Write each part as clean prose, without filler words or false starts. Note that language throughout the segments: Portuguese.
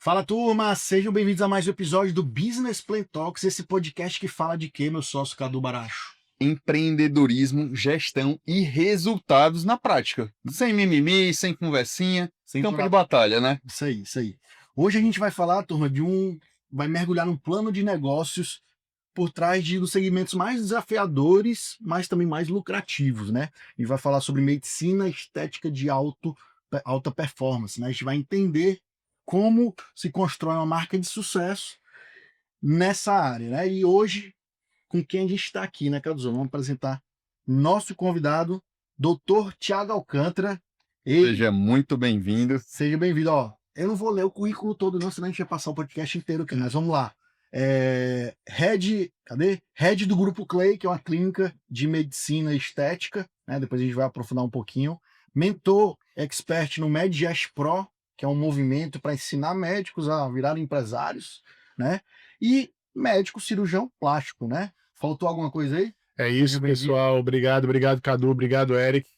Fala, turma! Sejam bem-vindos a mais um episódio do Business Plan Talks, esse podcast que fala de quê, meu sócio Cadu Baracho? Empreendedorismo, gestão e resultados na prática. Sem mimimi, sem conversinha, Sem campo de pra- batalha, né? Isso aí. Hoje a gente vai falar, turma, vai mergulhar num plano de negócios por trás dos segmentos mais desafiadores, mas também mais lucrativos, né? E vai falar sobre medicina estética de alta performance, né? A gente vai entender como se constrói uma marca de sucesso nessa área, né? E hoje, com quem a gente está aqui, né, Caduzão? Vamos apresentar nosso convidado, Dr. Tiago Alcântara. E Seja muito bem-vindo. seja bem-vindo. Ó, eu não vou ler o currículo todo, não, senão a gente vai passar o podcast inteiro aqui, mas vamos lá. Cadê? Head do Grupo Clay, que é uma clínica de medicina estética, né? Depois a gente vai aprofundar um pouquinho. Mentor expert no MedGest Pro, que é um movimento para ensinar médicos a virarem empresários, né? E médico cirurgião plástico, né? Faltou alguma coisa aí? É Seja isso, bem-vindo. pessoal. Obrigado, Cadu. Obrigado, Eric.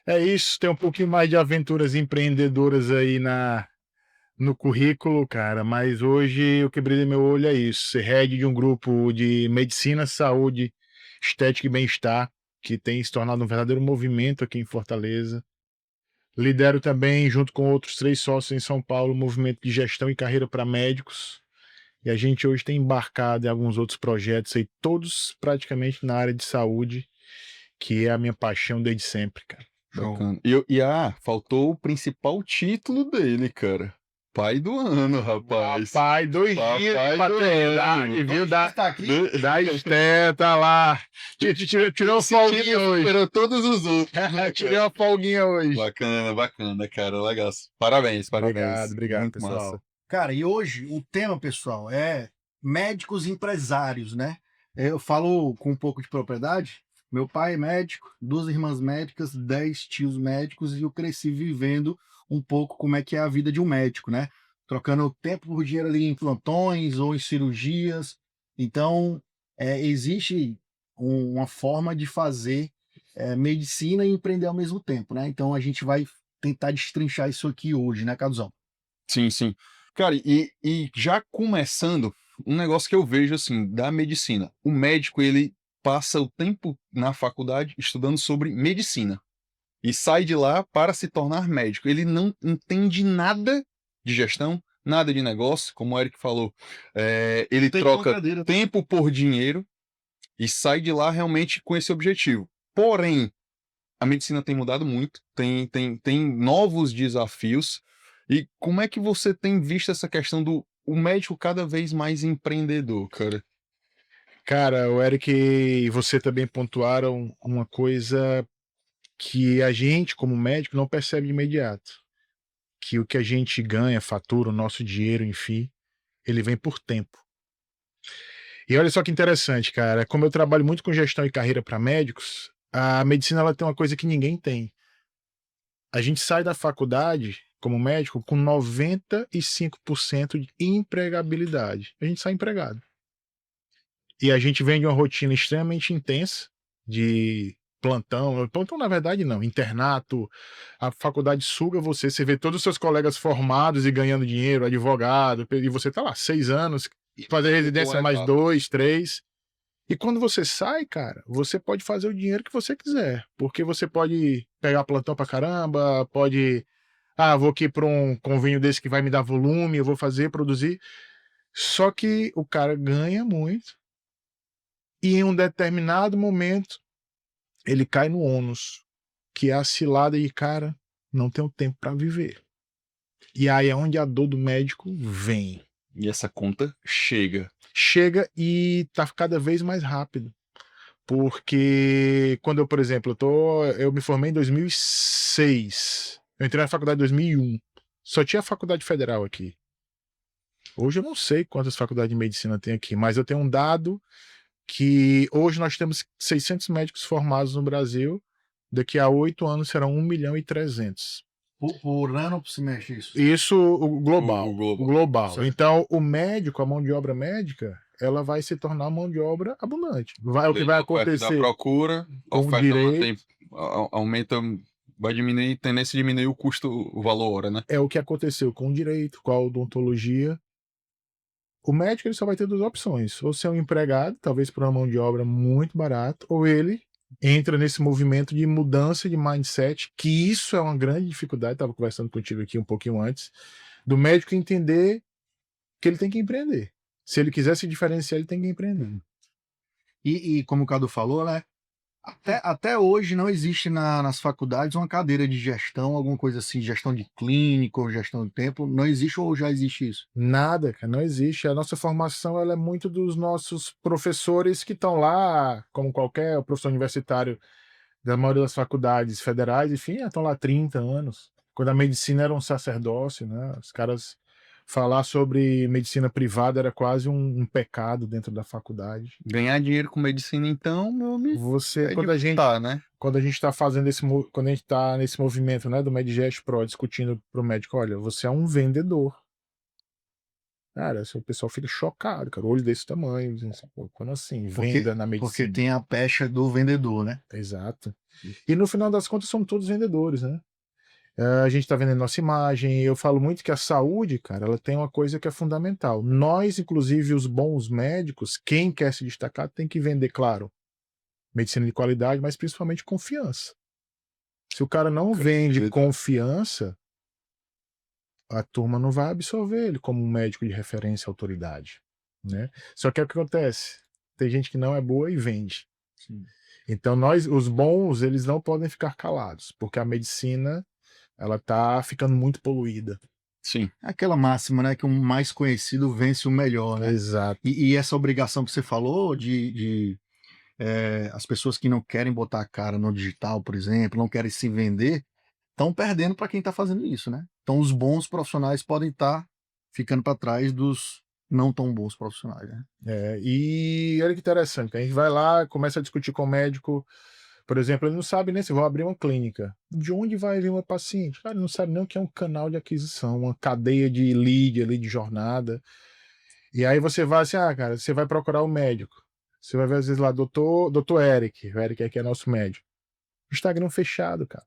É isso, tem um pouquinho mais de aventuras empreendedoras aí no currículo, cara. Mas hoje o que brilha meu olho é isso: ser head de um grupo de medicina, saúde, estética e bem-estar, que tem se tornado um verdadeiro movimento aqui em Fortaleza. Lidero também, junto com outros 3 sócios em São Paulo, o movimento de gestão e carreira para médicos. E a gente hoje tem embarcado em alguns outros projetos aí, todos praticamente na área de saúde, que é a minha paixão desde sempre, cara. Bacana. Faltou o principal título dele, cara. Pai do ano, rapaz. Papai, 2 Papai dias de do paternidade, ano. viu? Tá aqui? Da Esté, tá lá. Tirou uma Esse folguinha título hoje. superou todos os outros. Tirei uma folguinha hoje. Bacana, cara. Legal. Parabéns. Obrigado, Muito pessoal. massa. Cara, e hoje o tema, pessoal, é médicos empresários, né? Eu falo com um pouco de propriedade. Meu pai é médico, 2 irmãs médicas, 10 tios médicos, e eu cresci vivendo um pouco como é que é a vida de um médico, né? Trocando tempo por dinheiro ali em plantões ou em cirurgias. Então, existe uma forma de fazer medicina e empreender ao mesmo tempo, né? Então, a gente vai tentar destrinchar isso aqui hoje, né, Caduzão? Sim. Cara, e já começando, um negócio que eu vejo assim, da medicina. O médico, ele passa o tempo na faculdade estudando sobre medicina e sai de lá para se tornar médico. Ele não entende nada de gestão, nada de negócio, como o Eric falou. Ele Tem troca brincadeira. tempo por dinheiro e sai de lá realmente com esse objetivo. Porém, a medicina tem mudado muito, tem novos desafios. E como é que você tem visto essa questão do o médico cada vez mais empreendedor, cara? Cara, o Eric e você também pontuaram uma coisa que a gente, como médico, não percebe de imediato. Que o que a gente ganha, fatura, o nosso dinheiro, enfim, ele vem por tempo. E olha só que interessante, cara. Como eu trabalho muito com gestão e carreira para médicos, a medicina ela tem uma coisa que ninguém tem. A gente sai da faculdade como médico com 95% de empregabilidade. A gente sai empregado. E a gente vem de uma rotina extremamente intensa de plantão na verdade não, internato, a faculdade suga você, você vê todos os seus colegas formados e ganhando dinheiro, advogado, e você tá lá 6 anos, fazer residência mais 2, 3. E quando você sai, cara, você pode fazer o dinheiro que você quiser, porque você pode pegar plantão pra caramba, pode, vou aqui pra um convênio desse que vai me dar volume, eu vou fazer, produzir. Só que o cara ganha muito e em um determinado momento ele cai no ônus, que é a cilada de, cara, não tenho tempo pra viver. E aí é onde a dor do médico vem. E essa conta chega. Chega e tá cada vez mais rápido. Porque quando eu, por exemplo, eu me formei em 2006. Eu entrei na faculdade em 2001. Só tinha a faculdade federal aqui. Hoje eu não sei quantas faculdades de medicina tem aqui, mas eu tenho um dado que hoje nós temos 600 médicos formados no Brasil. Daqui a 8 anos serão 1.300.000. Por ano se mexe isso. Isso o global. O global. O global. Certo. Então, o médico, a mão de obra médica, ela vai se tornar mão de obra abundante. O que vai Da acontecer procura, a com o oferta direito, aumenta Vai diminuir, tendência a diminuir o custo, o valor hora, né? É o que aconteceu com o direito, com a odontologia. O médico ele só vai ter duas opções: ou ser um empregado, talvez por uma mão de obra muito barata, ou ele entra nesse movimento de mudança de mindset, que isso é uma grande dificuldade. Estava conversando contigo aqui um pouquinho antes, do médico entender que ele tem que empreender. Se ele quiser se diferenciar, ele tem que empreender. E como o Cadu falou, né? Até hoje não existe nas faculdades uma cadeira de gestão, alguma coisa assim, gestão de clínica ou gestão de tempo. Não existe ou já existe isso? Nada, cara, não existe. A nossa formação ela é muito dos nossos professores que estão lá, como qualquer professor universitário da maioria das faculdades federais, enfim, estão lá há 30 anos. Quando a medicina era um sacerdócio, né? Os caras falar sobre medicina privada era quase um pecado dentro da faculdade. Ganhar dinheiro com medicina, então, meu amigo, Você, é de tá, né? quando a gente está fazendo quando a gente está nesse movimento, né, do Medigest Pro, discutindo para o médico, olha, você é um vendedor. Cara, assim, o pessoal fica chocado, cara, olho desse tamanho, assim, pô, quando assim, venda na Porque medicina. tem a pecha do vendedor, né? Exato. E no final das contas somos todos vendedores, né? A gente está vendendo nossa imagem. Eu falo muito que a saúde, cara, ela tem uma coisa que é fundamental. Nós, inclusive, os bons médicos, quem quer se destacar, tem que vender, claro, medicina de qualidade, mas principalmente confiança. Se o cara não vende confiança, a turma não vai absorver ele como um médico de referência, autoridade, né? Só que é o que acontece. Tem gente que não é boa e vende. Sim. Então nós, os bons, eles não podem ficar calados, porque a medicina ela tá ficando muito poluída. Sim. Aquela máxima, né? Que o mais conhecido vence o melhor, né? Exato. E essa obrigação que você falou de as pessoas que não querem botar a cara no digital, por exemplo, não querem se vender, estão perdendo para quem está fazendo isso, né? Então os bons profissionais podem estar ficando para trás dos não tão bons profissionais, né? E olha que interessante, a gente vai lá, começa a discutir com o médico, por exemplo, ele não sabe nem se vou abrir uma clínica. De onde vai vir uma paciente? Cara, ele não sabe nem o que é um canal de aquisição, uma cadeia de lead ali, de jornada. E aí você vai assim, cara, você vai procurar o médico. Você vai ver às vezes lá, doutor Eric, o Eric aqui é nosso médico. Instagram fechado, cara.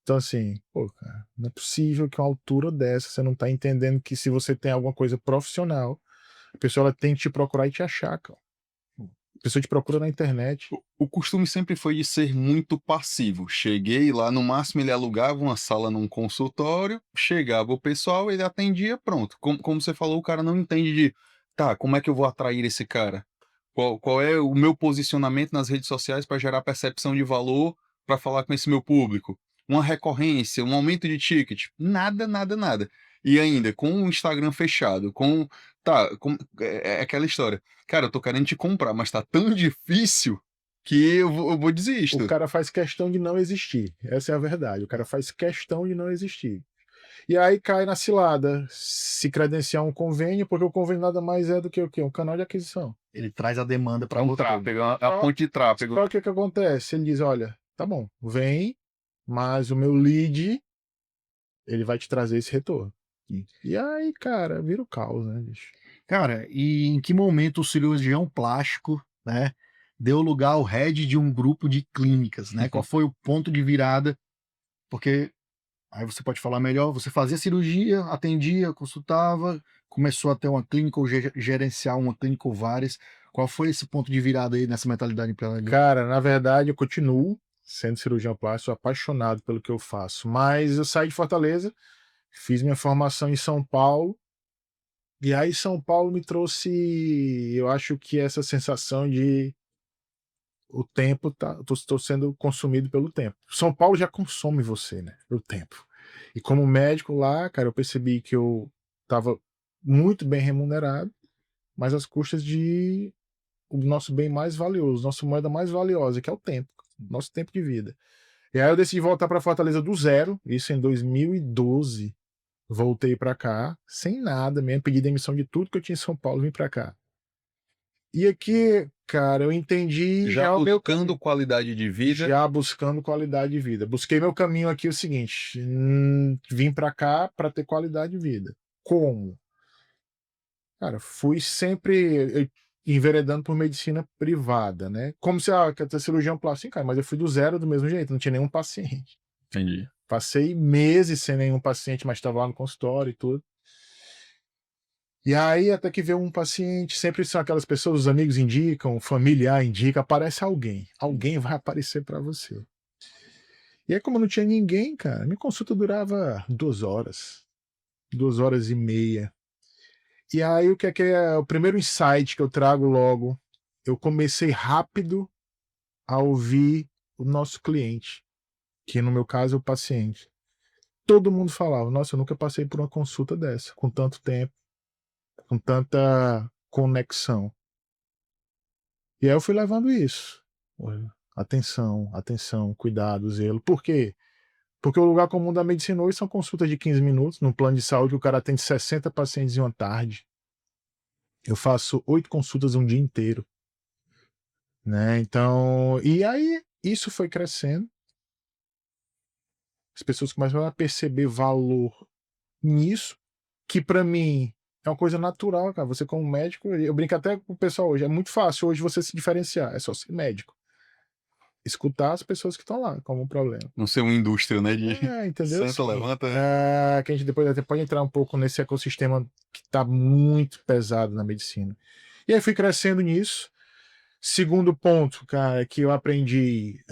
Então, assim, pô, cara, não é possível que uma altura dessa você não tá entendendo que se você tem alguma coisa profissional, a pessoa ela tem que te procurar e te achar, cara. A pessoa te procura na internet. O costume sempre foi de ser muito passivo. Cheguei lá, no máximo ele alugava uma sala num consultório, chegava o pessoal, ele atendia, pronto. Como você falou, o cara não entende de, tá, como é que eu vou atrair esse cara? Qual é o meu posicionamento nas redes sociais para gerar percepção de valor para falar com esse meu público? Uma recorrência, um aumento de ticket? Nada, nada, nada. E ainda, com o Instagram fechado, é aquela história. Cara, eu tô querendo te comprar, mas tá tão difícil que eu vou O desisto. cara faz questão de não existir. Essa é a verdade. O cara faz questão de não existir. E aí cai na cilada. Se credenciar um convênio, porque o convênio nada mais é do que o quê? Um canal de aquisição. Ele traz a demanda para É um você. tráfego, é a ponte de tráfego. Só que o que acontece? Ele diz, olha, tá bom, vem, mas o meu lead, ele vai te trazer esse retorno. E aí, cara, vira o caos, né, bicho? Cara, e em que momento o cirurgião plástico, né, deu lugar ao head de um grupo de clínicas, né? Qual foi o ponto de virada? Porque aí você pode falar melhor, você fazia cirurgia, atendia, consultava, começou a ter uma clínica ou gerenciar uma clínica ou várias. Qual foi esse ponto de virada aí nessa mentalidade empreendedora? Cara, na verdade, eu continuo sendo cirurgião plástico, sou apaixonado pelo que eu faço, mas eu saí de Fortaleza, fiz minha formação em São Paulo, e aí São Paulo me trouxe, eu acho que essa sensação de o tempo tá, estou sendo consumido pelo tempo. São Paulo já consome você, né, o tempo. E como médico lá, cara, eu percebi que eu estava muito bem remunerado, mas às custas de o nosso bem mais valioso, nossa moeda mais valiosa, que é o tempo, nosso tempo de vida. E aí eu decidi voltar para Fortaleza do zero, isso em 2012. Voltei para cá, sem nada mesmo, pedi demissão de tudo que eu tinha em São Paulo, vim para cá. E aqui, cara, eu entendi Já o meu buscando qualidade de vida. já buscando qualidade de vida. Busquei meu caminho aqui o seguinte, vim para cá para ter qualidade de vida. Como? Cara, fui sempre enveredando por medicina privada, né? Como se quer ter cirurgião plástico, cara, mas eu fui do zero do mesmo jeito, não tinha nenhum paciente. Entendi. Passei meses sem nenhum paciente, mas estava lá no consultório e tudo. E aí, até que veio um paciente, sempre são aquelas pessoas, os amigos indicam, familiar indica, aparece alguém. Alguém vai aparecer para você. E aí, como não tinha ninguém, cara, minha consulta durava 2 horas, 2 horas e meia. E aí, o que é o primeiro insight que eu trago logo? Eu comecei rápido a ouvir o nosso cliente, que no meu caso é o paciente. Todo mundo falava, nossa, eu nunca passei por uma consulta dessa, com tanto tempo, com tanta conexão. E aí eu fui levando isso. Atenção, atenção, cuidado, zelo. Por quê? Porque o lugar comum da medicina hoje são consultas de 15 minutos, num plano de saúde o cara atende 60 pacientes em uma tarde. Eu faço 8 consultas um dia inteiro, né? Então, e aí isso foi crescendo. As pessoas começam a perceber valor nisso, que para mim é uma coisa natural, cara. Você como médico, eu brinco até com o pessoal hoje, é muito fácil hoje você se diferenciar, é só ser médico. Escutar as pessoas que estão lá como um problema. Não ser uma indústria, né? De Entendeu? senta, levanta. Que a gente depois até pode entrar um pouco nesse ecossistema que está muito pesado na medicina. E aí fui crescendo nisso. Segundo ponto, cara, que eu aprendi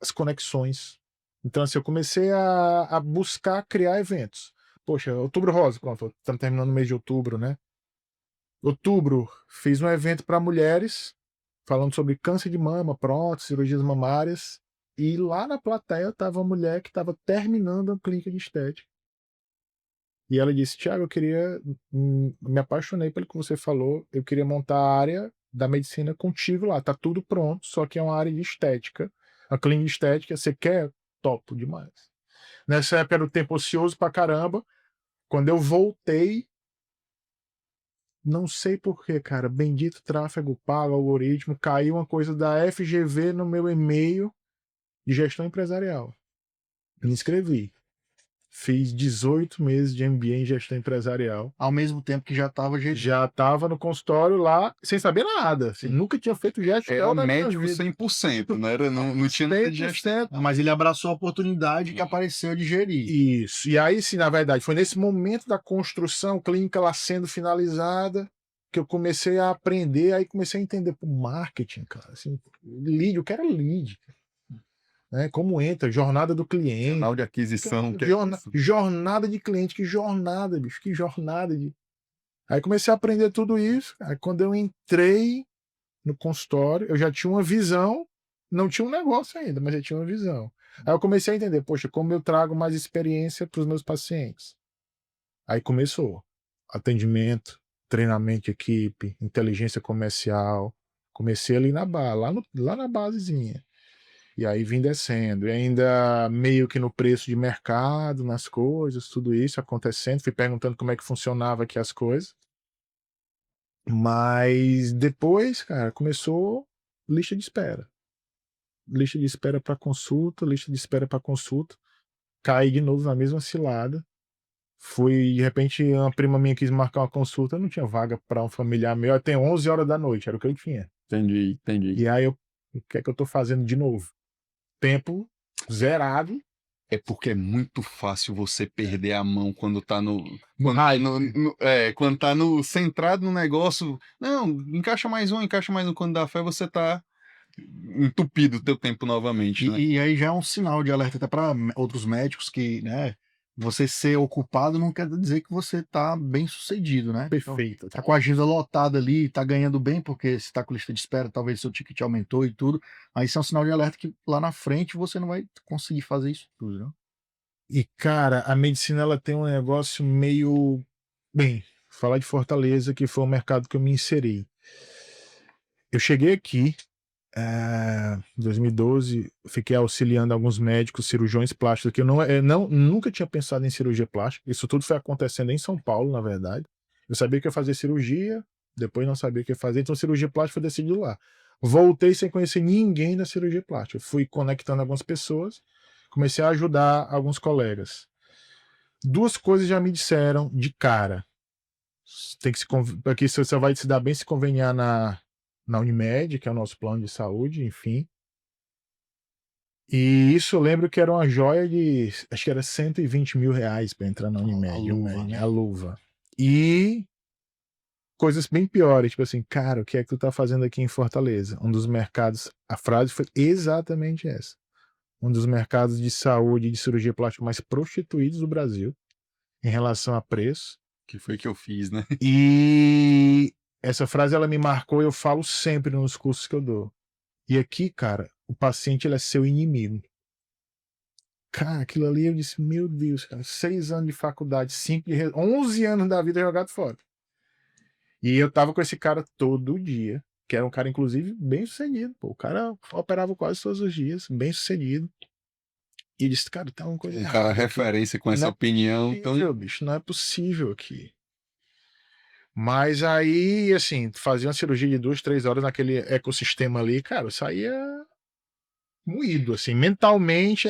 as conexões. Então, assim, eu comecei a buscar criar eventos. Poxa, Outubro Rosa, pronto, estamos terminando o mês de outubro, né? Outubro, fiz um evento para mulheres, falando sobre câncer de mama, prótese, cirurgias mamárias. E lá na plateia estava uma mulher que estava terminando a clínica de estética. E ela disse: Tiago, eu queria. Me apaixonei pelo que você falou. Eu queria montar a área da medicina contigo lá. Tá tudo pronto, só que é uma área de estética. A clínica de estética, você quer? Topo demais. Nessa época era o tempo ocioso pra caramba. Quando eu voltei, não sei porquê, cara. Bendito tráfego pago, algoritmo. Caiu uma coisa da FGV no meu e-mail de gestão empresarial. Me inscrevi. Fiz 18 meses de MBA em gestão empresarial. Ao mesmo tempo que já estava Já estava no consultório lá, sem saber nada. Assim, nunca tinha feito gestão Era na minha médico vida. 100%, né? Não tinha nada de gestão. 100%. Mas ele abraçou a oportunidade que apareceu de gerir. Isso. E aí, sim, na verdade, foi nesse momento da construção clínica lá sendo finalizada que eu comecei a aprender, aí comecei a entender por marketing, cara. Assim, lead, o que era lead? Né? Como entra, jornada do cliente. Canal de aquisição. Jornada de cliente, que jornada, bicho, que jornada de. Aí comecei a aprender tudo isso. Aí quando eu entrei no consultório, eu já tinha uma visão, não tinha um negócio ainda, mas já tinha uma visão. Aí eu comecei a entender, poxa, como eu trago mais experiência para os meus pacientes. Aí começou atendimento, treinamento de equipe, inteligência comercial. Comecei ali na base, lá na basezinha. E aí vim descendo, e ainda meio que no preço de mercado, nas coisas, tudo isso acontecendo. Fui perguntando como é que funcionava aqui as coisas. Mas depois, cara, começou lista de espera. Lista de espera para consulta, lista de espera para consulta. Caí de novo na mesma cilada. Fui, de repente, uma prima minha quis marcar uma consulta, não tinha vaga para um familiar meu. Até 11 horas da noite, era o que eu tinha. Entendi. E aí, o que é que eu tô fazendo de novo? Tempo zerado. É porque é muito fácil você perder a mão quando tá hype. quando tá no centrado no negócio. Não, encaixa mais um. Quando dá fé, você tá entupido o teu tempo novamente, né? E aí já é um sinal de alerta até para outros médicos que, né, você ser ocupado não quer dizer que você tá bem sucedido, né? Perfeito. Então, tá com a agenda lotada ali, tá ganhando bem, porque se tá com lista de espera, talvez seu ticket aumentou e tudo. Aí isso é um sinal de alerta que lá na frente você não vai conseguir fazer isso tudo, né? E, cara, a medicina ela tem um negócio meio. Bem, falar de Fortaleza, que foi o mercado que eu me inseri. Eu cheguei aqui, em 2012, fiquei auxiliando alguns médicos, cirurgiões plásticos, que nunca tinha pensado em cirurgia plástica. Isso tudo foi acontecendo em São Paulo, na verdade. Eu sabia que ia fazer cirurgia, depois não sabia o que ia fazer, então cirurgia plástica foi decidido lá. Voltei sem conhecer ninguém da cirurgia plástica. Fui conectando algumas pessoas, comecei a ajudar alguns colegas. Duas coisas já me disseram de cara. Tem que aqui você vai se dar bem se conveniar na Unimed, que é o nosso plano de saúde, enfim. E isso eu lembro que era uma joia de, acho que era 120 mil reais para entrar na Unimed, A luva, né? a luva. E coisas bem piores, tipo assim, cara, o que é que tu tá fazendo aqui em Fortaleza? Um dos mercados, a frase foi exatamente essa. Um dos mercados de saúde e de cirurgia plástica mais prostituídos do Brasil, em relação a preço. Que foi que eu fiz, né? E essa frase ela me marcou e eu falo sempre nos cursos que eu dou. E aqui, cara, o paciente ele é seu inimigo. Cara, aquilo ali eu disse, meu Deus, cara, 6 anos de faculdade, 11 anos da vida jogado fora. E eu tava com esse cara todo dia, que era um cara, inclusive, bem sucedido. Pô, o cara operava quase todos os dias, bem sucedido. E eu disse, cara, tá uma coisa Um cara errada aqui. referência com essa Não é opinião. Então, possível, bicho, não é possível aqui. Mas aí, assim, fazia uma cirurgia de 2, 3 horas naquele ecossistema ali, cara, eu saía moído, assim, mentalmente.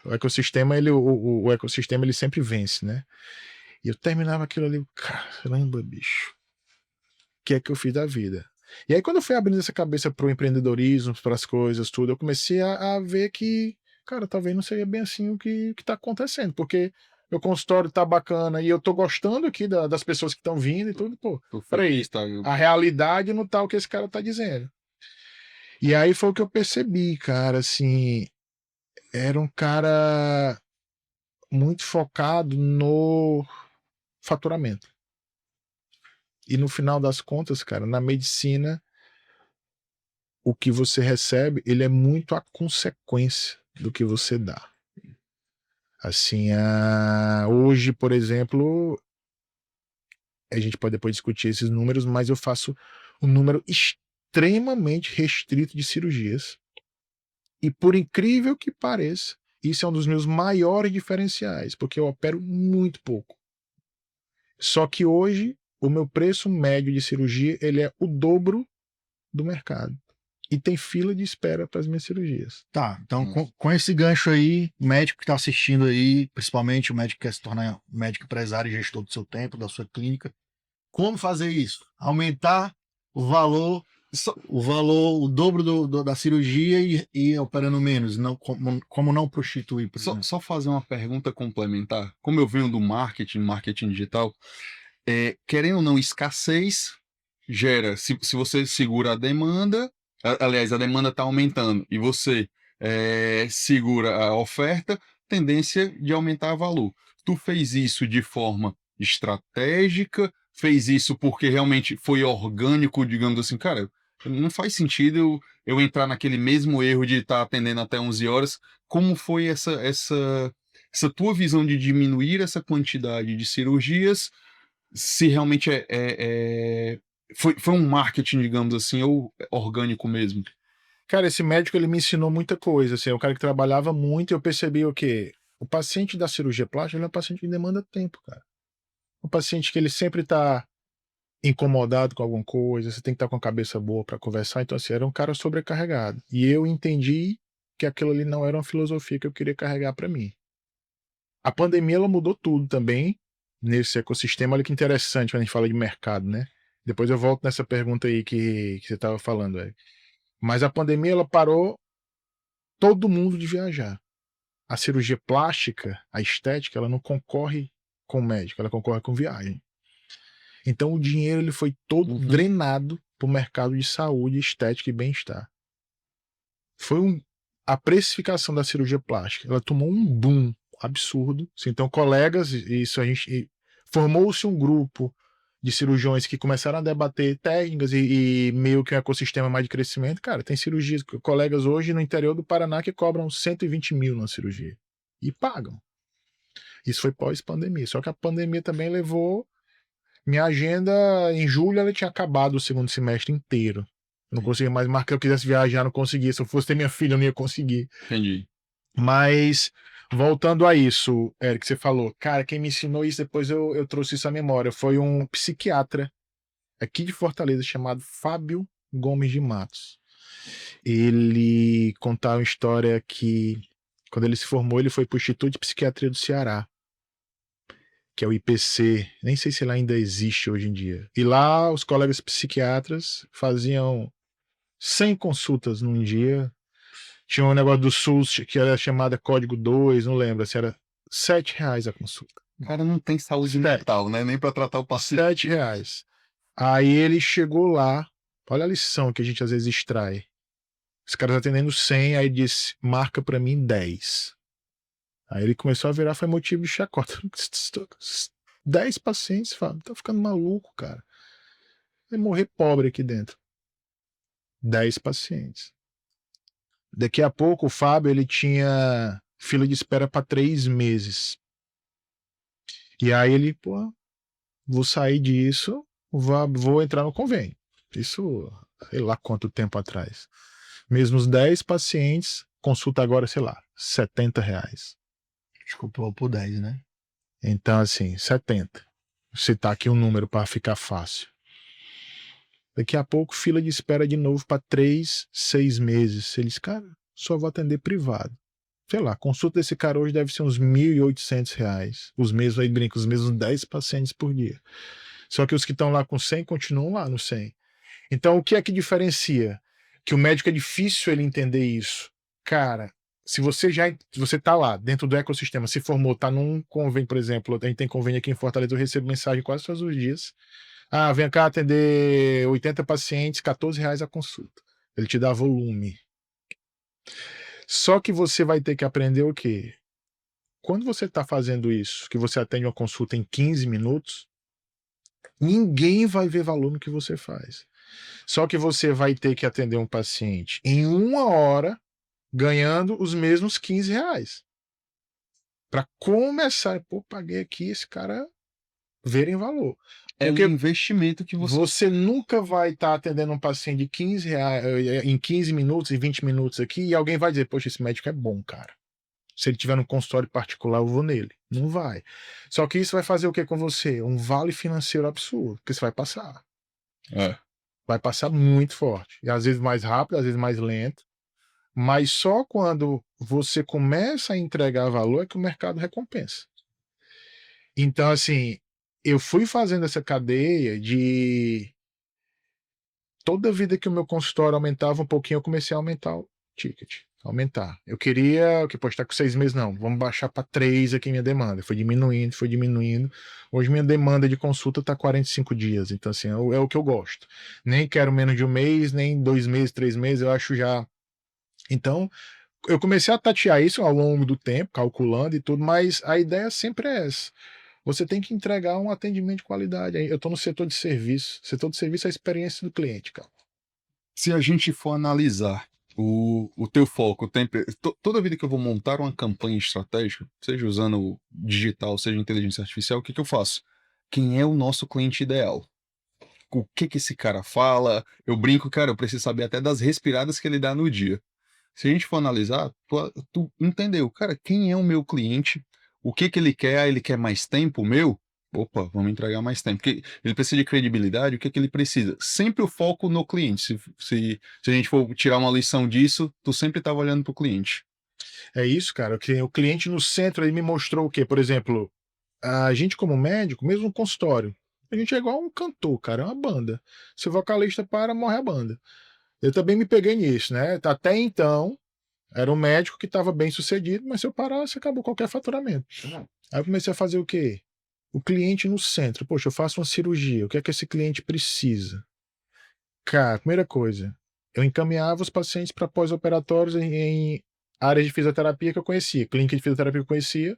O ecossistema, o ecossistema, ele sempre vence, né? E eu terminava aquilo ali, caramba, bicho, o que é que eu fiz da vida? E aí, quando eu fui abrindo essa cabeça pro empreendedorismo, para as coisas, tudo, eu comecei a ver que, cara, talvez não seria bem assim o que tá acontecendo, porque meu consultório tá bacana e eu tô gostando aqui das pessoas que estão vindo e tudo, pô, tô peraí, feliz, tá? a realidade não tá o que esse cara tá dizendo. E aí foi o que eu percebi, cara, assim, era um cara muito focado no faturamento. E no final das contas, cara, na medicina, o que você recebe, ele é muito a consequência do que você dá. Assim, hoje, por exemplo, a gente pode depois discutir esses números, mas eu faço um número extremamente restrito de cirurgias. E por incrível que pareça, isso é um dos meus maiores diferenciais, porque eu opero muito pouco. Só que hoje, o meu preço médio de cirurgia, ele é o dobro do mercado. E tem fila de espera para as minhas cirurgias. Tá, então Nossa. com esse gancho aí, o médico que está assistindo aí, principalmente o médico que quer se tornar médico empresário e gestor do seu tempo, da sua clínica, como fazer isso? Aumentar o valor, o dobro da cirurgia e operando menos, não, como não prostituir, por exemplo. Só fazer uma pergunta complementar. Como eu venho do marketing digital, querendo ou não, escassez gera, se você segura a demanda, aliás, a demanda está aumentando e você segura a oferta, tendência de aumentar o valor. Tu fez isso de forma estratégica, fez isso porque realmente foi orgânico, digamos assim, cara, não faz sentido eu entrar naquele mesmo erro de estar atendendo até 11 horas. Como foi essa tua visão de diminuir essa quantidade de cirurgias, se realmente foi um marketing, digamos assim, ou orgânico mesmo? Cara, esse médico ele me ensinou muita coisa. Assim, é um cara que trabalhava muito e eu percebi o quê? O paciente da cirurgia plástica ele é um paciente que demanda tempo, cara. Um paciente que ele sempre está incomodado com alguma coisa, você tem que estar com a cabeça boa para conversar. Então, assim, era um cara sobrecarregado. E eu entendi que aquilo ali não era uma filosofia que eu queria carregar para mim. A pandemia ela mudou tudo também nesse ecossistema. Olha que interessante quando a gente fala de mercado, né? Depois eu volto nessa pergunta aí que você estava falando, velho. Mas a pandemia ela parou todo mundo de viajar. A cirurgia plástica, a estética, ela não concorre com o médico, ela concorre com viagem. Então o dinheiro ele foi todo drenado para o mercado de saúde, estética e bem-estar. A precificação da cirurgia plástica, ela tomou um boom absurdo. Então colegas, isso a gente formou-se um grupo de cirurgiões que começaram a debater técnicas e meio que um ecossistema mais de crescimento. Cara, tem cirurgias, colegas hoje no interior do Paraná que cobram 120 mil na cirurgia. E pagam. Isso foi pós-pandemia. Só que a pandemia também levou. Minha agenda, em julho, ela tinha acabado o segundo semestre inteiro. Eu não conseguia mais marcar. Eu quisesse viajar, não conseguia. Se eu fosse ter minha filha, eu não ia conseguir. Entendi. Mas, voltando a isso, Eric, você falou, cara, quem me ensinou isso, depois eu trouxe isso à memória, foi um psiquiatra aqui de Fortaleza chamado Fábio Gomes de Matos. Ele contava uma história que, quando ele se formou, ele foi para o Instituto de Psiquiatria do Ceará, que é o IPC, nem sei se ele ainda existe hoje em dia. E lá os colegas psiquiatras faziam 100 consultas num dia, Tinha um negócio do SUS que era chamada Código 2, não lembro, se era R$ 7 a consulta. O cara não tem saúde mental, né? Nem pra tratar o paciente. R$ 7. Aí ele chegou lá, olha a lição que a gente às vezes extrai. Os caras atendendo 100, aí disse, marca pra mim 10. Aí ele começou a virar, foi motivo de chacota. 10 pacientes, Fábio, tá ficando maluco, cara. Vai morrer pobre aqui dentro. 10 pacientes. Daqui a pouco o Fábio, ele tinha fila de espera para 3 meses. E aí ele, pô, vou sair disso, vou entrar no convênio. Isso, sei lá quanto tempo atrás. Mesmo os 10 pacientes, consulta agora, sei lá, R$ 70. Desculpa por 10, né? Então, assim, 70. Vou citar aqui um número para ficar fácil. Daqui a pouco, fila de espera de novo para 3, 6 meses. Eles, cara, só vou atender privado. Sei lá, a consulta desse cara hoje deve ser uns R$ 1.800. Os mesmos, aí brinca, os mesmos 10 pacientes por dia. Só que os que estão lá com 100 continuam lá no 100. Então, o que é que diferencia? Que o médico é difícil ele entender isso. Cara, se você tá lá dentro do ecossistema, se formou, tá num convênio, por exemplo, a gente tem convênio aqui em Fortaleza, eu recebo mensagem quase todos os dias. Ah, vem cá atender 80 pacientes, R$ 14 a consulta. Ele te dá volume. Só que você vai ter que aprender o quê? Quando você está fazendo isso, que você atende uma consulta em 15 minutos, ninguém vai ver valor no que você faz. Só que você vai ter que atender um paciente em 1 hora, ganhando os mesmos R$ 15. Para começar, pô, paguei aqui, esse cara verem valor. É um Porque investimento que você nunca vai estar atendendo um paciente de R$ 15 em 15 minutos, em 20 minutos aqui, e alguém vai dizer, poxa, esse médico é bom, cara. Se ele tiver no consultório particular, eu vou nele. Não vai. Só que isso vai fazer o que com você? Um vale financeiro absurdo, porque você vai passar. É. Vai passar muito forte. E às vezes mais rápido, às vezes mais lento. Mas só quando você começa a entregar valor é que o mercado recompensa. Então, assim, eu fui fazendo essa cadeia de toda vida que o meu consultório aumentava um pouquinho, eu comecei a aumentar o ticket. Aumentar. Eu queria, que pode estar com 6 meses, não. Vamos baixar para 3 aqui minha demanda. Foi diminuindo, foi diminuindo. Hoje minha demanda de consulta está 45 dias. Então, assim, é o que eu gosto. Nem quero menos de 1 mês, nem 2 meses, 3 meses, eu acho já. Então, eu comecei a tatear isso ao longo do tempo, calculando e tudo, mas a ideia sempre é essa. Você tem que entregar um atendimento de qualidade. Eu estou no setor de serviço. Setor de serviço é a experiência do cliente, cara. Se a gente for analisar o teu foco, toda vida que eu vou montar uma campanha estratégica, seja usando o digital, seja inteligência artificial, o que eu faço? Quem é o nosso cliente ideal? O que esse cara fala? Eu brinco, cara, eu preciso saber até das respiradas que ele dá no dia. Se a gente for analisar, tu entendeu, cara, quem é o meu cliente? O que ele quer? Ah, ele quer mais tempo meu? Opa, vamos entregar mais tempo. Porque ele precisa de credibilidade, o que ele precisa? Sempre o foco no cliente. Se a gente for tirar uma lição disso, tu sempre estava olhando para o cliente. É isso, cara. O cliente no centro, ele me mostrou o quê? Por exemplo, a gente como médico, mesmo no consultório, a gente é igual um cantor, cara, é uma banda. Se o vocalista para, morre a banda. Eu também me peguei nisso, né? Até então, era um médico que estava bem sucedido, mas se eu parasse, acabou qualquer faturamento. Aí eu comecei a fazer o quê? O cliente no centro. Poxa, eu faço uma cirurgia, o que é que esse cliente precisa? Cara, primeira coisa, eu encaminhava os pacientes para pós-operatórios em áreas de fisioterapia que eu conhecia, clínica de fisioterapia que eu conhecia.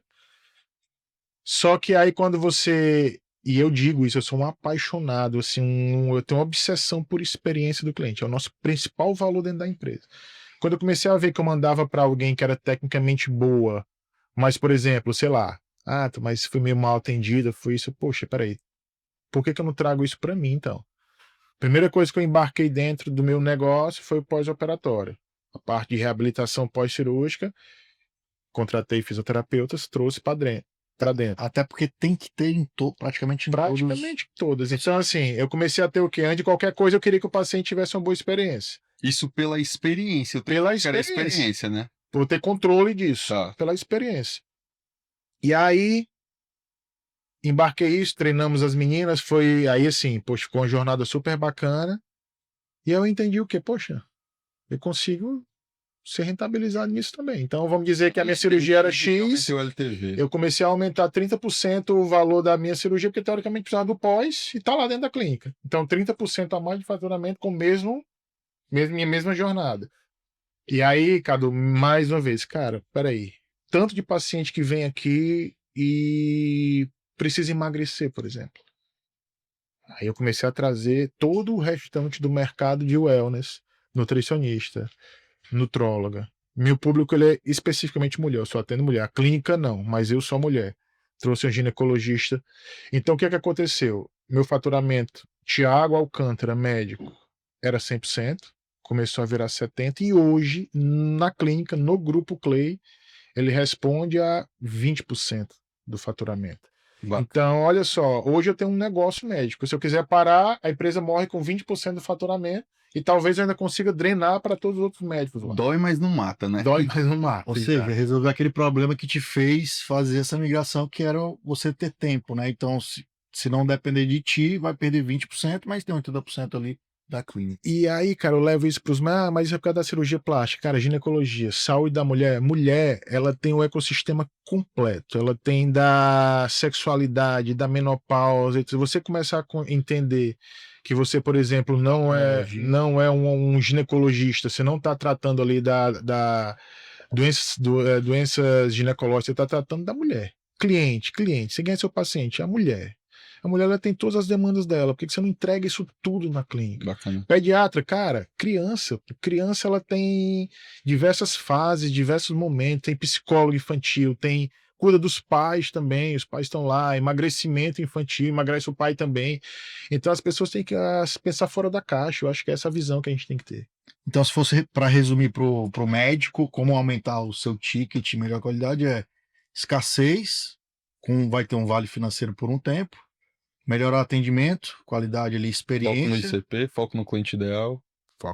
Só que aí quando você. E eu digo isso, eu sou um apaixonado, assim, eu tenho uma obsessão por experiência do cliente, é o nosso principal valor dentro da empresa. Quando eu comecei a ver que eu mandava para alguém que era tecnicamente boa, mas, por exemplo, sei lá, mas fui meio mal atendida, foi isso, poxa, peraí, por que eu não trago isso para mim, então? Primeira coisa que eu embarquei dentro do meu negócio foi o pós-operatório. A parte de reabilitação pós-cirúrgica, contratei fisioterapeutas, trouxe para dentro. Até porque tem que ter praticamente em Praticamente todas. Então, assim, eu comecei a ter o quê? Antes de qualquer coisa, eu queria que o paciente tivesse uma boa experiência. Isso pela experiência. Pela experiência, né? Vou ter controle disso. Tá. Pela experiência. E aí, embarquei isso, treinamos as meninas, foi aí assim, poxa, ficou uma jornada super bacana. E eu entendi o quê? Poxa, eu consigo ser rentabilizado nisso também. Então, vamos dizer que a minha cirurgia era X, Seu LTV. eu comecei a aumentar 30% o valor da minha cirurgia, porque teoricamente precisava do pós e tá lá dentro da clínica. Então, 30% a mais de faturamento com minha mesma jornada. E aí, Cadu, mais uma vez, cara, peraí. Tanto de paciente que vem aqui e precisa emagrecer, por exemplo. Aí eu comecei a trazer todo o restante do mercado de wellness, nutricionista, nutróloga. Meu público ele é especificamente mulher, eu só atendo mulher. A clínica não, mas eu sou mulher. Trouxe um ginecologista. Então o que é que aconteceu? Meu faturamento, Tiago Alcântara, médico, era 100%, começou a virar 70% e hoje, na clínica, no grupo Clay, ele responde a 20% do faturamento. Então, olha só, hoje eu tenho um negócio médico. Se eu quiser parar, a empresa morre com 20% do faturamento e talvez eu ainda consiga drenar para todos os outros médicos lá. Dói, mas não mata, né? Dói, mas não mata. Ou seja, resolver aquele problema que te fez fazer essa migração, que era você ter tempo, né? Então, se não depender de ti, vai perder 20%, mas tem 80% ali da clínica. E aí, cara, eu levo isso para os mas isso é por causa da cirurgia plástica. Cara, ginecologia, saúde da mulher. Mulher, ela tem o ecossistema completo. Ela tem da sexualidade, da menopausa. Se você começar a entender que você, por exemplo, não é um ginecologista, você não está tratando ali da doenças ginecológicas, você está tratando da mulher. Cliente, você ganha seu paciente, a mulher. A mulher ela tem todas as demandas dela. Por que você não entrega isso tudo na clínica? Bacana. Pediatra, cara, criança ela tem diversas fases, diversos momentos. Tem psicólogo infantil, tem cuida dos pais também. Os pais estão lá, emagrecimento infantil, emagrece o pai também. Então as pessoas têm que pensar fora da caixa. Eu acho que é essa visão que a gente tem que ter. Então, se fosse para resumir pro médico, como aumentar o seu ticket, melhor qualidade é escassez, vai ter um vale financeiro por um tempo, melhorar o atendimento, qualidade ali, experiência. Foco no ICP, foco no cliente ideal.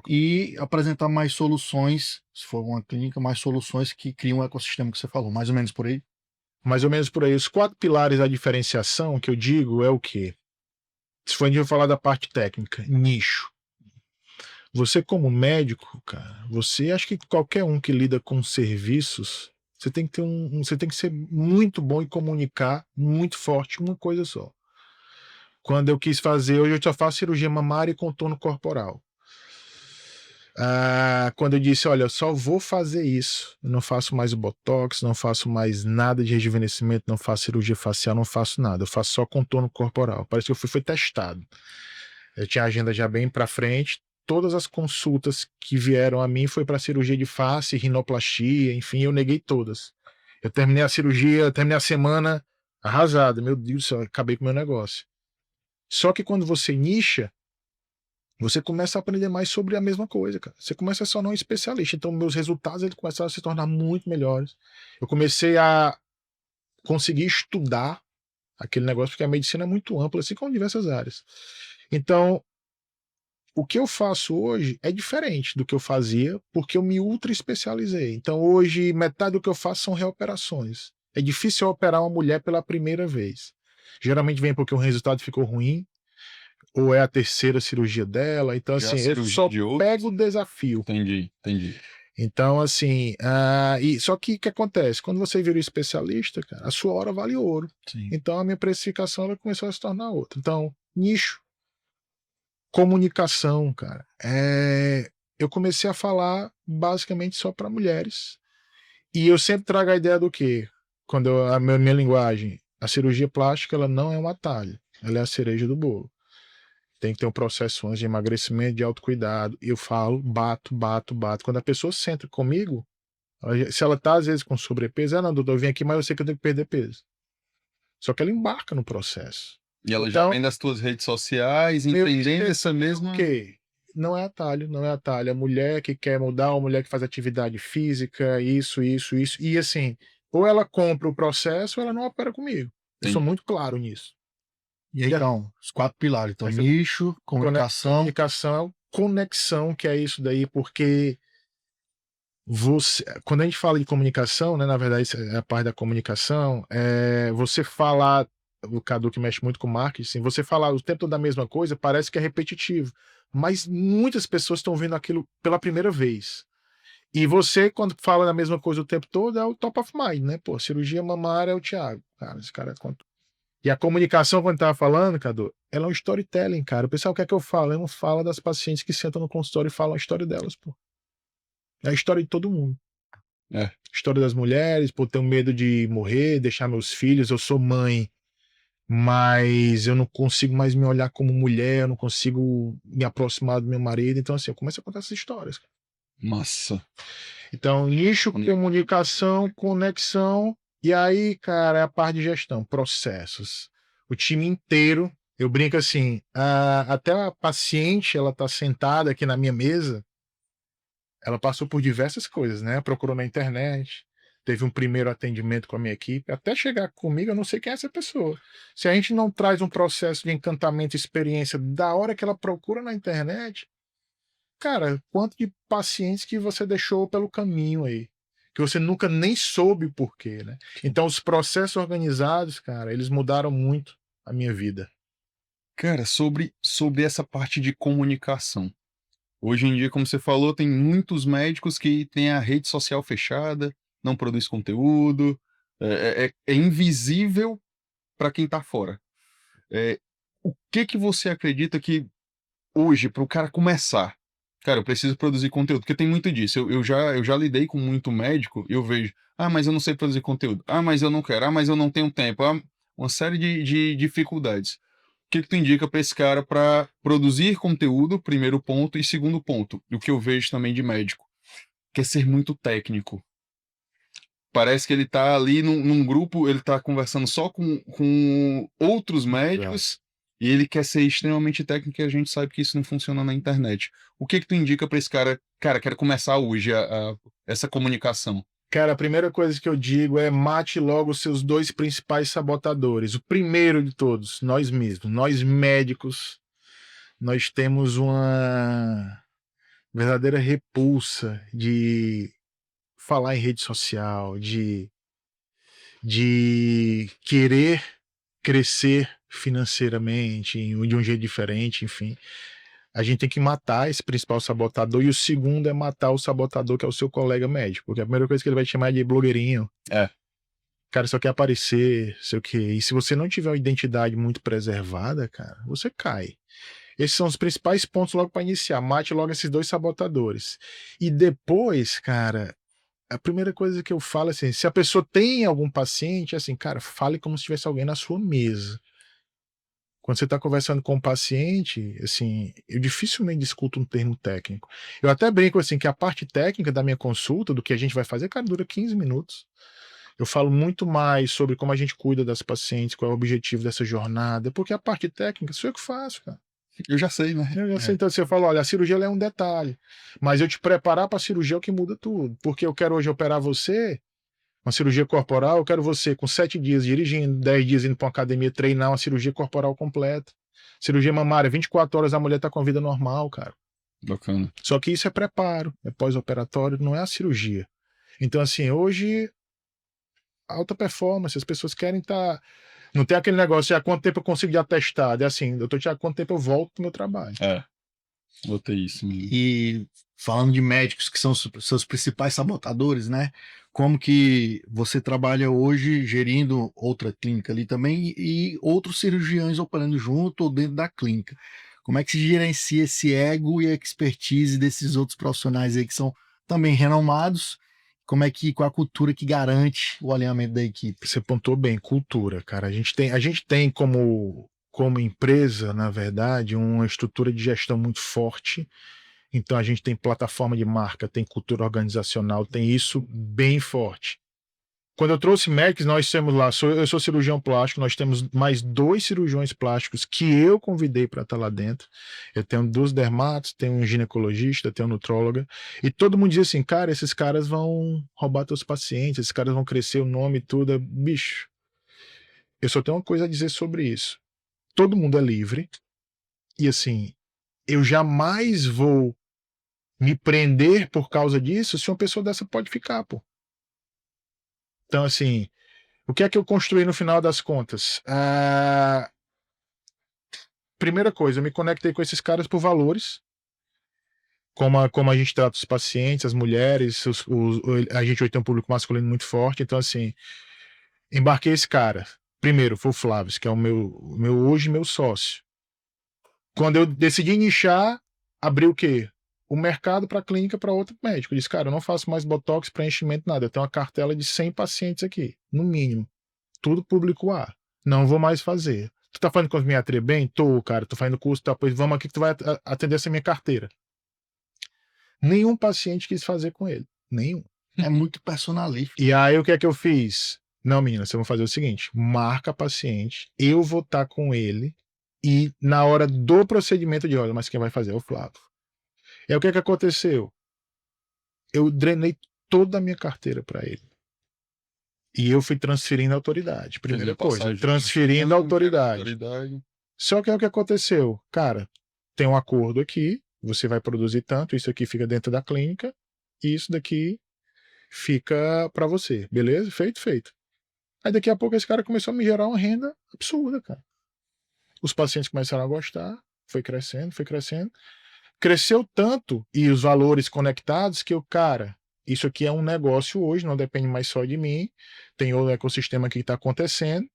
E apresentar mais soluções, se for uma clínica, mais soluções que criam o ecossistema que você falou, mais ou menos por aí. Mais ou menos por aí. Os 4 pilares da diferenciação que eu digo é o quê? Se for a gente falar da parte técnica, nicho. Você como médico, cara, você acha que qualquer um que lida com serviços, você tem que ter você tem que ser muito bom e comunicar muito forte uma coisa só. Quando eu quis fazer, hoje eu só faço cirurgia mamária e contorno corporal. Quando eu disse, olha, eu só vou fazer isso, eu não faço mais o botox, não faço mais nada de rejuvenescimento, não faço cirurgia facial, não faço nada, eu faço só contorno corporal. Parece que eu fui testado. Eu tinha a agenda já bem para frente. Todas as consultas que vieram a mim foi para cirurgia de face, rinoplastia, enfim, eu neguei todas. Eu terminei a cirurgia, terminei a semana arrasado. Meu Deus do céu, acabei com o meu negócio. Só que quando você nicha, você começa a aprender mais sobre a mesma coisa, cara. Você começa a se tornar um especialista. Então, meus resultados eles começaram a se tornar muito melhores. Eu comecei a conseguir estudar aquele negócio, porque a medicina é muito ampla, assim como diversas áreas. Então, o que eu faço hoje é diferente do que eu fazia, porque eu me ultra especializei. Então, hoje, metade do que eu faço são reoperações. É difícil operar uma mulher pela primeira vez. Geralmente vem porque o resultado ficou ruim, ou é a terceira cirurgia dela. Então, assim, eu só pego o desafio. Entendi. Então, assim, só que o que acontece? Quando você vira um especialista, cara, a sua hora vale ouro. Sim. Então, a minha precificação ela começou a se tornar outra. Então, nicho. Comunicação, cara. Eu comecei a falar basicamente só para mulheres. E eu sempre trago a ideia do quê? Quando a minha linguagem, a cirurgia plástica, ela não é um atalho. Ela é a cereja do bolo. Tem que ter um processo antes de emagrecimento, de autocuidado. E eu falo, bato. Quando a pessoa senta comigo, se ela tá às vezes com sobrepeso, não, doutor, eu vim aqui, mas eu sei que eu tenho que perder peso. Só que ela embarca no processo. E ela já vem das tuas redes sociais, entendendo essa mesma... Ok, não é atalho. A mulher que quer mudar, a mulher que faz atividade física, isso. E assim, ou ela compra o processo ou ela não opera comigo. Eu sou muito claro nisso. E aí, então, os 4 pilares. Então, nicho, comunicação. Conexão, que é isso daí, porque quando a gente fala de comunicação, né, na verdade, é a parte da comunicação, você falar, o Cadu que mexe muito com marketing, você falar o tempo todo da mesma coisa, parece que é repetitivo, mas muitas pessoas estão vendo aquilo pela primeira vez. E você, quando fala a mesma coisa o tempo todo, é o top of mind, né? Pô, cirurgia mamária é o Thiago. Cara, esse cara conta. E a comunicação, quando tava falando, Cadu, ela é um storytelling, cara. O pessoal quer que eu falo? Eu não falo das pacientes que sentam no consultório e falam a história delas, pô. É a história de todo mundo. É. História das mulheres, pô, tenho medo de morrer, deixar meus filhos. Eu sou mãe, mas eu não consigo mais me olhar como mulher, eu não consigo me aproximar do meu marido. Então, assim, eu começo a contar essas histórias. Massa. Então, nicho, comunicação, conexão, e aí, cara, é a parte de gestão, processos. O time inteiro, eu brinco assim, até a paciente, ela tá sentada aqui na minha mesa, ela passou por diversas coisas, né? Procurou na internet, teve um primeiro atendimento com a minha equipe, até chegar comigo, eu não sei quem é essa pessoa. Se a gente não traz um processo de encantamento e experiência da hora que ela procura na internet, cara, quanto de pacientes que você deixou pelo caminho aí, que você nunca nem soube o porquê, né? Então, os processos organizados, cara, eles mudaram muito a minha vida. Cara, sobre essa parte de comunicação. Hoje em dia, como você falou, tem muitos médicos que têm a rede social fechada, não produz conteúdo, é invisível para quem tá fora. O que que você acredita que hoje, para o cara começar, cara, eu preciso produzir conteúdo, porque tem muito disso. Eu já lidei com muito médico e eu vejo, ah, mas eu não sei produzir conteúdo, ah, mas eu não quero, ah, mas eu não tenho tempo, ah, uma série de dificuldades. O que que tu indica para esse cara para produzir conteúdo, primeiro ponto, e segundo ponto, o que eu vejo também de médico, que é ser muito técnico. Parece que ele tá ali num grupo, ele tá conversando só com outros médicos e ele quer ser extremamente técnico e a gente sabe que isso não funciona na internet. O que que tu indica para esse cara? Cara, quero começar hoje essa comunicação. Cara, a primeira coisa que eu digo é mate logo os seus dois principais sabotadores. O primeiro de todos, nós mesmos, nós médicos, nós temos uma verdadeira repulsa de falar em rede social, de querer crescer financeiramente de um jeito diferente, enfim. A gente tem que matar esse principal sabotador e o segundo é matar o sabotador que é o seu colega médico, porque a primeira coisa que ele vai te chamar é de blogueirinho. É. Cara, só quer aparecer, sei o quê. E se você não tiver uma identidade muito preservada, cara, você cai. Esses são os principais pontos logo para iniciar. Mate logo esses dois sabotadores. E depois, cara, a primeira coisa que eu falo é assim, se a pessoa tem algum paciente, assim, cara, fale como se tivesse alguém na sua mesa. Quando você está conversando com um paciente, assim, eu dificilmente escuto um termo técnico. Eu até brinco assim que a parte técnica da minha consulta, do que a gente vai fazer, cara, dura 15 minutos. Eu falo muito mais sobre como a gente cuida das pacientes, qual é o objetivo dessa jornada, porque a parte técnica sou eu que faço, cara. Eu já sei, né? Eu já sei, então você fala, olha, a cirurgia ela é um detalhe, mas eu te preparar para a cirurgia é o que muda tudo, porque eu quero hoje operar você, uma cirurgia corporal, eu quero você com 7 dias dirigindo, 10 dias indo para uma academia treinar uma cirurgia corporal completa. Cirurgia mamária, 24 horas a mulher tá com a vida normal, cara. Bacana. Só que isso é preparo, é pós-operatório, não é a cirurgia. Então, assim, hoje, alta performance, as pessoas querem estar. Não tem aquele negócio, há quanto tempo eu consigo de atestado? É assim, doutor Tiago, quanto tempo eu volto pro meu trabalho? Botei isso mesmo. E falando de médicos que são os seus principais sabotadores, né? Como que você trabalha hoje gerindo outra clínica ali também e outros cirurgiões operando junto ou dentro da clínica? Como é que se gerencia esse ego e expertise desses outros profissionais aí que são também renomados? Como é que, qual a cultura que garante o alinhamento da equipe? Você pontuou bem, cultura, cara. A gente tem como empresa, na verdade, uma estrutura de gestão muito forte. Então a gente tem plataforma de marca, tem cultura organizacional, tem isso bem forte. Quando eu trouxe médicos, nós temos lá, eu sou cirurgião plástico, nós temos mais 2 cirurgiões plásticos que eu convidei para estar lá dentro. Eu tenho 2 dermatos, tenho um ginecologista, tenho um nutróloga, e todo mundo diz assim, cara, esses caras vão roubar teus pacientes, esses caras vão crescer o nome e tudo. Bicho, eu só tenho uma coisa a dizer sobre isso. Todo mundo é livre, e assim, eu jamais vou me prender por causa disso se uma pessoa dessa pode ficar, pô. Então, assim, o que é que eu construí no final das contas? Primeira coisa, eu me conectei com esses caras por valores. como a gente trata os pacientes, as mulheres, a gente hoje tem um público masculino muito forte, então assim, embarquei esse cara. Primeiro foi o Flávio, que é hoje meu sócio. Quando eu decidi nichar, abri o quê? O mercado para clínica para outro médico. Eu disse, cara, eu não faço mais botox, preenchimento, nada. Eu tenho uma cartela de 100 pacientes aqui, no mínimo. Tudo público A. Não vou mais fazer. Tu tá fazendo cosmiatria bem? Tô, cara. Tô fazendo curso, tá? Pois vamos aqui que tu vai atender essa minha carteira. Nenhum paciente quis fazer com ele. Nenhum. É muito personalístico. E aí o que é que eu fiz? Não, menina, você vai fazer o seguinte: marca paciente, eu vou estar com ele e na hora do procedimento de olha, mas quem vai fazer é o Flávio. E aí o que é que aconteceu? Eu drenei toda a minha carteira para ele. E eu fui transferindo a autoridade. Primeira coisa, transferindo a autoridade. Só que é o que aconteceu? Cara, tem um acordo aqui, você vai produzir tanto, isso aqui fica dentro da clínica, e isso daqui fica para você. Beleza? Feito, feito. Aí daqui a pouco esse cara começou a me gerar uma renda absurda, cara. Os pacientes começaram a gostar, foi crescendo, foi crescendo. Cresceu tanto e os valores conectados que o cara, isso aqui é um negócio hoje, não depende mais só de mim, tem outro ecossistema aqui que está acontecendo.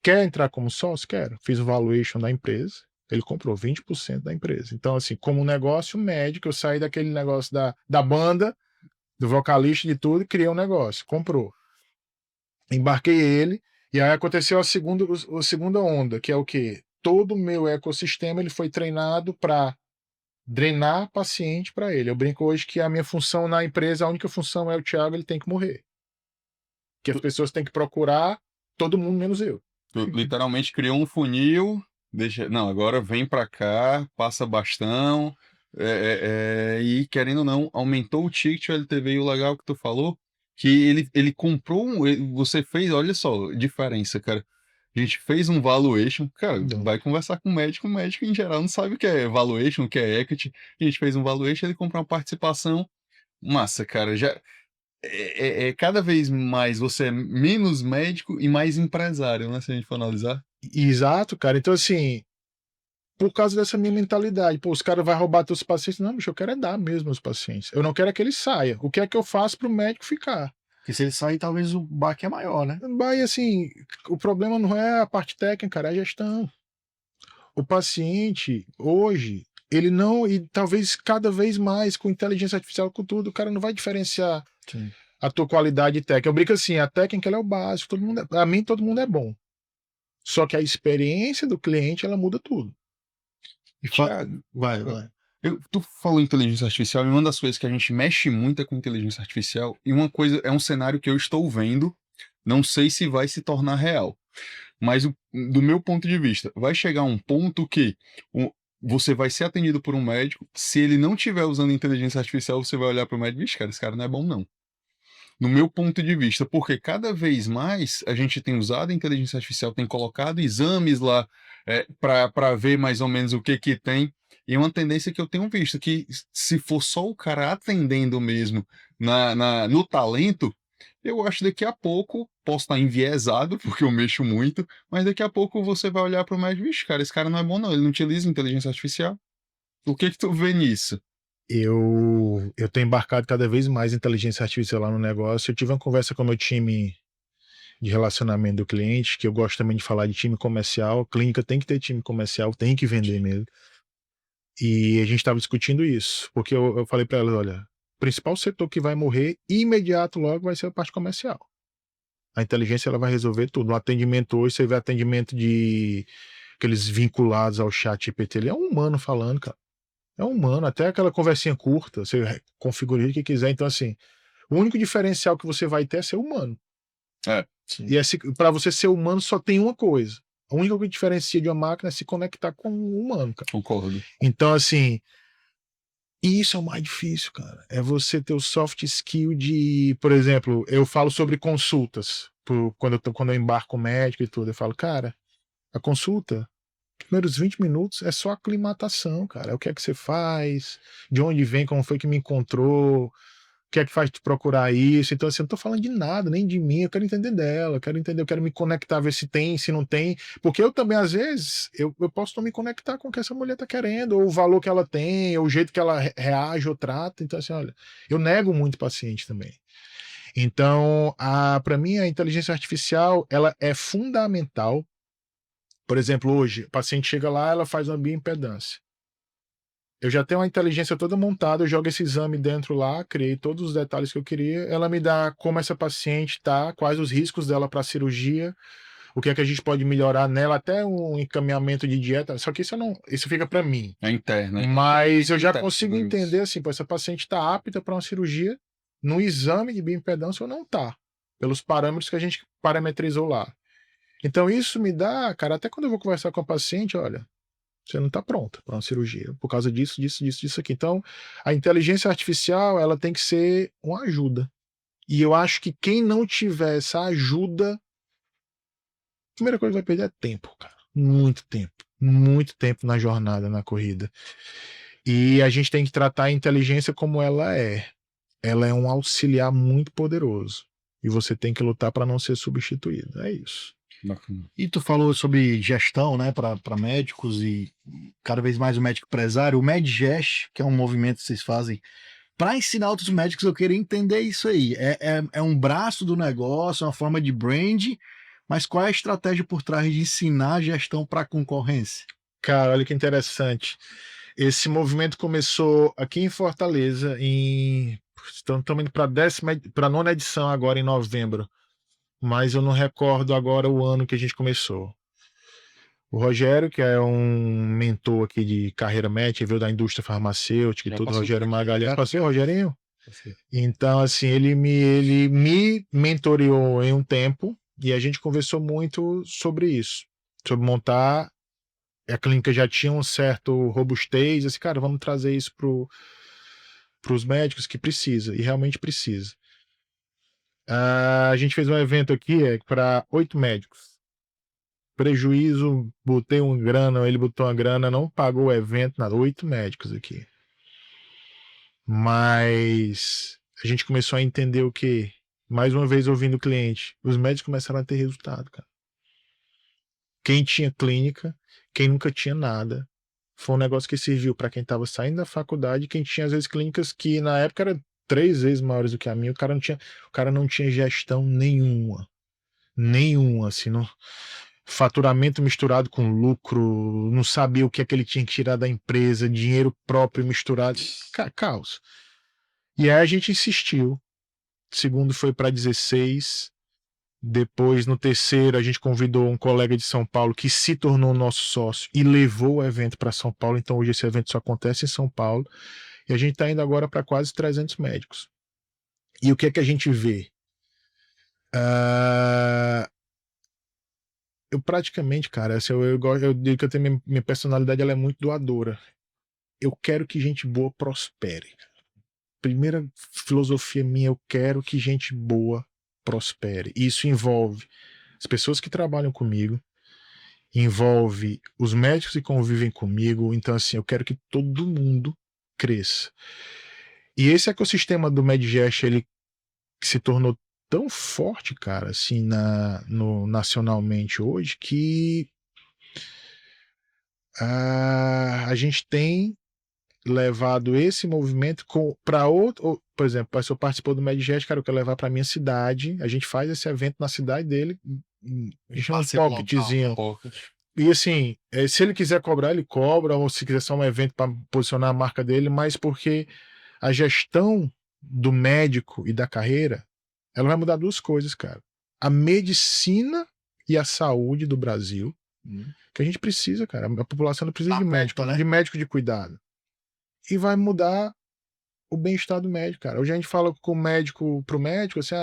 Quer entrar como sócio? Quero. Fiz o valuation da empresa, ele comprou 20% da empresa. Então, assim, como negócio médico, eu saí daquele negócio da banda, do vocalista de tudo, e criei um negócio. Comprou. Embarquei ele, e aí aconteceu a segunda onda, que é o quê? Todo o meu ecossistema ele foi treinado para drenar paciente para ele. Eu brinco hoje que a minha função na empresa, a única função é o Thiago, ele tem que morrer. Que as pessoas têm que procurar todo mundo menos eu. Tu literalmente criou um funil, não, agora vem pra cá, passa bastão, e querendo ou não, aumentou o ticket LTV e o legal que tu falou, que ele comprou, você fez, olha só, diferença, cara. A gente fez um valuation, cara, vai conversar com o médico em geral não sabe o que é valuation, o que é equity. A gente fez um valuation, ele comprou uma participação, massa, cara, já cada vez mais você é menos médico e mais empresário, né? Se a gente for analisar. Exato, cara. Então, assim, por causa dessa minha mentalidade, pô, os caras vão roubar teus pacientes. Não, bicho, eu quero é dar mesmo aos pacientes. Eu não quero é que ele saia. O que é que eu faço pro médico ficar? Porque se ele sair, talvez o baque é maior, né? Vai, assim, o problema não é a parte técnica, cara, é a gestão. O paciente, hoje, ele não, e talvez cada vez mais com inteligência artificial, com tudo, o cara não vai diferenciar Sim. a tua qualidade técnica. Eu brinco assim, a técnica ela é o básico, pra mim todo mundo é bom. Só que a experiência do cliente, ela muda tudo. Thiago, vai. Tu falou em inteligência artificial, e uma das coisas que a gente mexe muito é com inteligência artificial, e uma coisa, é um cenário que eu estou vendo, não sei se vai se tornar real, mas do meu ponto de vista, vai chegar um ponto que você vai ser atendido por um médico, se ele não estiver usando inteligência artificial, você vai olhar para o médico e diz, cara, esse cara não é bom não. No meu ponto de vista, porque cada vez mais a gente tem usado a inteligência artificial, tem colocado exames lá para ver mais ou menos o que que tem, e uma tendência que eu tenho visto, que se for só o cara atendendo mesmo no talento, eu acho que daqui a pouco, posso estar enviesado, porque eu mexo muito, mas daqui a pouco você vai olhar para o médico, vixe, cara, esse cara não é bom não, ele não utiliza inteligência artificial. O que que tu vê nisso? Eu tenho embarcado cada vez mais inteligência artificial lá no negócio. Eu tive uma conversa com o meu time de relacionamento do cliente, que eu gosto também de falar de time comercial. Clínica tem que ter time comercial, tem que vender mesmo. E a gente estava discutindo isso, porque eu falei para ela, olha, o principal setor que vai morrer imediato logo vai ser a parte comercial. A inteligência ela vai resolver tudo. No atendimento hoje, você vê atendimento de aqueles vinculados ao chat GPT, ele é um humano falando, cara. É um humano, até aquela conversinha curta, você configura o que quiser. Então, assim, o único diferencial que você vai ter é ser humano. Sim. E para você ser humano só tem uma coisa. A única coisa que diferencia de uma máquina é se conectar com um humano, cara. Concordo. Então, assim, isso é o mais difícil, cara. É você ter o soft skill de, por exemplo, eu falo sobre consultas. Quando eu embarco médico e tudo, eu falo, cara, a consulta, primeiros 20 minutos é só aclimatação, cara. É o que é que você faz, de onde vem, como foi que me encontrou. que é que faz tu procurar isso? Então, assim, eu não tô falando de nada, nem de mim, eu quero entender dela, eu quero me conectar, ver se tem, se não tem, porque eu também, às vezes, eu posso não me conectar com o que essa mulher tá querendo, ou o valor que ela tem, ou o jeito que ela reage ou trata, então, assim, olha, eu nego muito paciente também. Então, para mim, a inteligência artificial, ela é fundamental. Por exemplo, hoje, o paciente chega lá, ela faz uma bioimpedância. Eu já tenho a inteligência toda montada, eu jogo esse exame dentro lá, criei todos os detalhes que eu queria. Ela me dá como essa paciente tá, quais os riscos dela para a cirurgia, o que é que a gente pode melhorar nela, até um encaminhamento de dieta. Só que isso não, isso fica para mim. É interno, né? Mas eu já Interno, consigo isso. entender assim, pô, essa paciente está apta para uma cirurgia no exame de bioimpedância ou não tá, pelos parâmetros que a gente parametrizou lá. Então isso me dá, cara, até quando eu vou conversar com a paciente, olha, você não está pronta para uma cirurgia, por causa disso, disso aqui. Então, a inteligência artificial, ela tem que ser uma ajuda. E eu acho que quem não tiver essa ajuda, a primeira coisa que vai perder é tempo, cara. Muito tempo na jornada, na corrida. E a gente tem que tratar a inteligência como ela é. Ela é um auxiliar muito poderoso. E você tem que lutar para não ser substituído. É isso. Bacana. E tu falou sobre gestão, né, para médicos e cada vez mais o médico empresário, o MedGest, que é um movimento que vocês fazem para ensinar outros médicos. Eu queria entender isso aí. É um braço do negócio, é uma forma de brand, mas qual é a estratégia por trás de ensinar a gestão para a concorrência? Cara, olha que interessante. Esse movimento começou aqui em Fortaleza, estamos indo para a nona edição agora em novembro, mas eu não recordo agora o ano que a gente começou. O Rogério, que é um mentor aqui de carreira médica, veio da indústria farmacêutica e Já tudo, passou Rogério por aqui. Magalhães. Passei, Rogerinho? Passei. Então, assim, ele me mentoreou em um tempo e a gente conversou muito sobre isso, sobre montar. A clínica já tinha um certo robustez, assim, cara, vamos trazer isso para os médicos que precisa, e realmente precisa. A gente fez um evento aqui para 8 médicos. Prejuízo, botei uma grana, ele botou uma grana, não pagou o evento, nada. 8 médicos aqui. Mas a gente começou a entender o que? Mais uma vez ouvindo o cliente. Os médicos começaram a ter resultado, cara. Quem tinha clínica, quem nunca tinha nada. Foi um negócio que serviu para quem estava saindo da faculdade, quem tinha às vezes clínicas que na época eram 3 vezes maiores do que a minha. O cara não tinha gestão nenhuma. Nenhuma, assim, não, faturamento misturado com lucro, não sabia o que é que ele tinha que tirar da empresa, dinheiro próprio misturado, caos. E aí a gente insistiu. Segundo foi para 16. Depois, no terceiro, a gente convidou um colega de São Paulo que se tornou nosso sócio e levou o evento para São Paulo. Então, hoje esse evento só acontece em São Paulo. E a gente está indo agora para quase 300 médicos. E o que é que a gente vê? Eu praticamente, cara, assim, eu digo que eu tenho minha personalidade, ela é muito doadora. Eu quero que gente boa prospere. Primeira filosofia minha, eu quero que gente boa prospere. E isso envolve as pessoas que trabalham comigo, envolve os médicos que convivem comigo. Então, assim, eu quero que todo mundo cresça. E esse ecossistema do MedGest, ele se tornou tão forte, cara, assim, nacionalmente hoje, que a gente tem levado esse movimento para outro. Por exemplo, o senhor participou do MedGest, cara, eu quero levar para minha cidade. A gente faz esse evento na cidade dele. A gente chama de pocketzinho. E assim, se ele quiser cobrar, ele cobra, ou se quiser só um evento para posicionar a marca dele, mas porque a gestão do médico e da carreira, ela vai mudar 2 coisas, cara. A medicina e a saúde do Brasil, que a gente precisa, cara. A população não precisa de médico, né? De médico de cuidado. E vai mudar o bem-estar do médico, cara. Hoje a gente fala com o médico, pro médico, assim,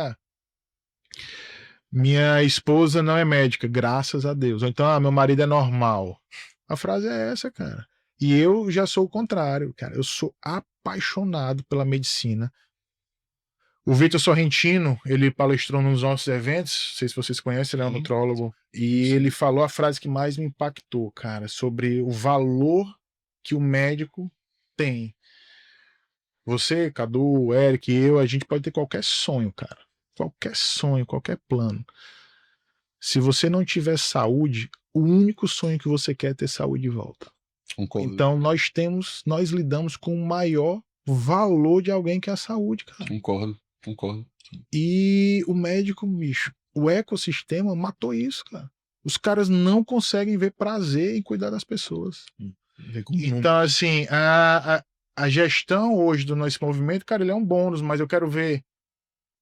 minha esposa não é médica, graças a Deus. Ou então, meu marido é normal. A frase é essa, cara. E eu já sou o contrário, cara. Eu sou apaixonado pela medicina. O Vitor Sorrentino, ele palestrou nos nossos eventos, não sei se vocês conhecem, ele é um nutrólogo, e ele falou a frase que mais me impactou, cara, sobre o valor que o médico tem. Você, Cadu, o Eric, eu, a gente pode ter qualquer sonho, cara. Qualquer sonho, qualquer plano. Se você não tiver saúde, o único sonho que você quer é ter saúde de volta. Concordo. Então nós lidamos com o maior valor de alguém que é a saúde, cara. Concordo. E o médico, bicho, o ecossistema matou isso, cara. Os caras não conseguem ver prazer em cuidar das pessoas. Então, assim, a gestão hoje do nosso movimento, cara, ele é um bônus, mas eu quero ver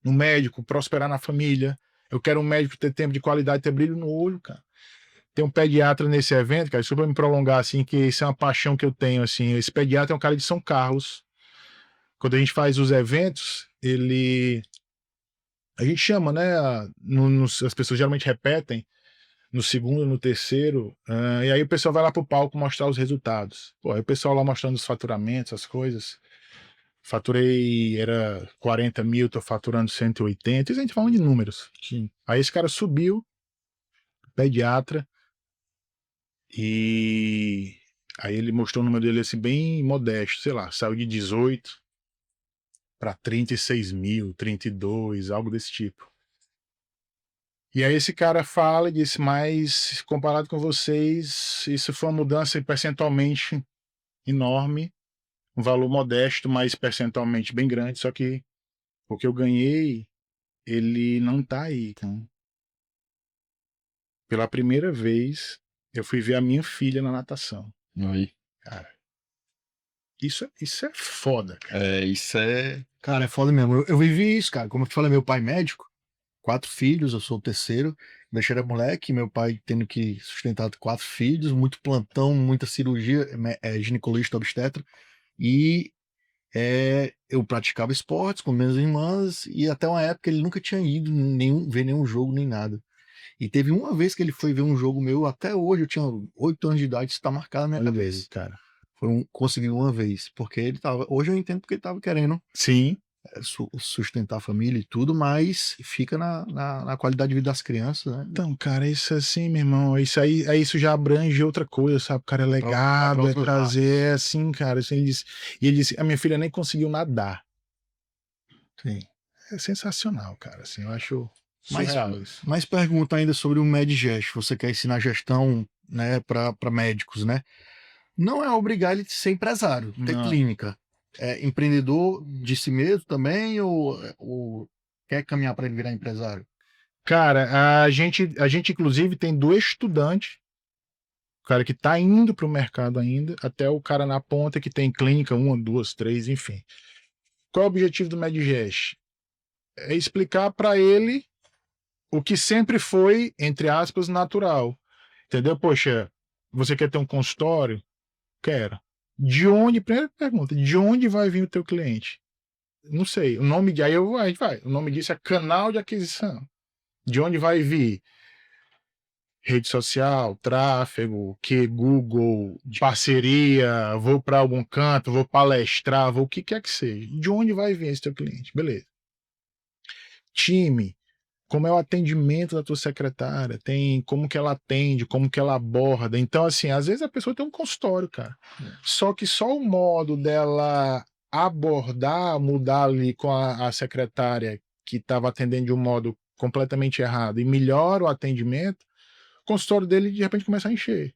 um médico prosperar na família. Eu quero um médico ter tempo de qualidade, ter brilho no olho, cara. Tem um pediatra nesse evento, cara, só pra me prolongar, assim, que isso é uma paixão que eu tenho, assim. Esse pediatra é um cara de São Carlos. Quando a gente faz os eventos, a gente chama, né? As pessoas geralmente repetem no segundo, no terceiro, e aí o pessoal vai lá pro palco mostrar os resultados. Pô, aí o pessoal lá mostrando os faturamentos, as coisas. Faturei, era 40 mil, tô faturando 180. Isso a gente falando de números. Sim. Aí esse cara subiu, pediatra, e aí ele mostrou o número dele assim, bem modesto, sei lá, saiu de 18 para 36 mil, 32, algo desse tipo. E aí esse cara fala e disse, mas comparado com vocês, isso foi uma mudança percentualmente enorme, um valor modesto, mas percentualmente bem grande, só que o que eu ganhei, ele não tá aí. Então, pela primeira vez, eu fui ver a minha filha na natação. Aí. Cara, isso é foda, cara. Isso é. Cara, é foda mesmo. Eu vivi isso, cara. Como eu te falei, meu pai é médico, 4 filhos, eu sou o terceiro. Deixei era moleque, meu pai tendo que sustentar 4 filhos, muito plantão, muita cirurgia, ginecologista obstetra. E eu praticava esportes com minhas irmãs e até uma época ele nunca tinha ido ver nenhum jogo nem nada. E teve uma vez que ele foi ver um jogo meu, até hoje, eu tinha 8 anos de idade, isso tá marcado na minha Olha cabeça. aí, cara. Conseguiu uma vez, porque ele tava. Hoje eu entendo porque ele tava querendo Sim. sustentar a família e tudo, mas fica na qualidade de vida das crianças, né? Então, cara, isso assim, meu irmão, aí isso já abrange outra coisa, sabe? O cara é Vai legado, pra é outros trazer, lados. assim, cara. Assim, ele disse, a minha filha nem conseguiu nadar. Sim. É sensacional, cara. Assim, eu acho Mas, surreal isso. mas pergunta ainda sobre o MedGest. Você quer ensinar gestão, né, para médicos, né? Não é obrigar ele a ser empresário, ter Não. clínica. É empreendedor de si mesmo também ou quer caminhar para ele virar empresário? Cara, a gente inclusive tem 2 estudantes, o cara que tá indo pro mercado ainda, até o cara na ponta que tem clínica, 1, 2, 3, enfim. Qual é o objetivo do MedGest? É explicar para ele o que sempre foi, entre aspas, natural. Entendeu? Poxa, você quer ter um consultório? Quero. Primeira pergunta, de onde vai vir o teu cliente? Não sei. O nome de, a gente vai. O nome disso é canal de aquisição. De onde vai vir? Rede social, tráfego, Google, parceria, vou para algum canto, vou palestrar, vou o que quer que seja. De onde vai vir esse teu cliente? Beleza. Time, como é o atendimento da tua secretária, tem como que ela atende, como que ela aborda. Então, assim, às vezes a pessoa tem um consultório, cara. Só que só o modo dela abordar, mudar ali com a secretária que estava atendendo de um modo completamente errado e melhora o atendimento, o consultório dele de repente começa a encher.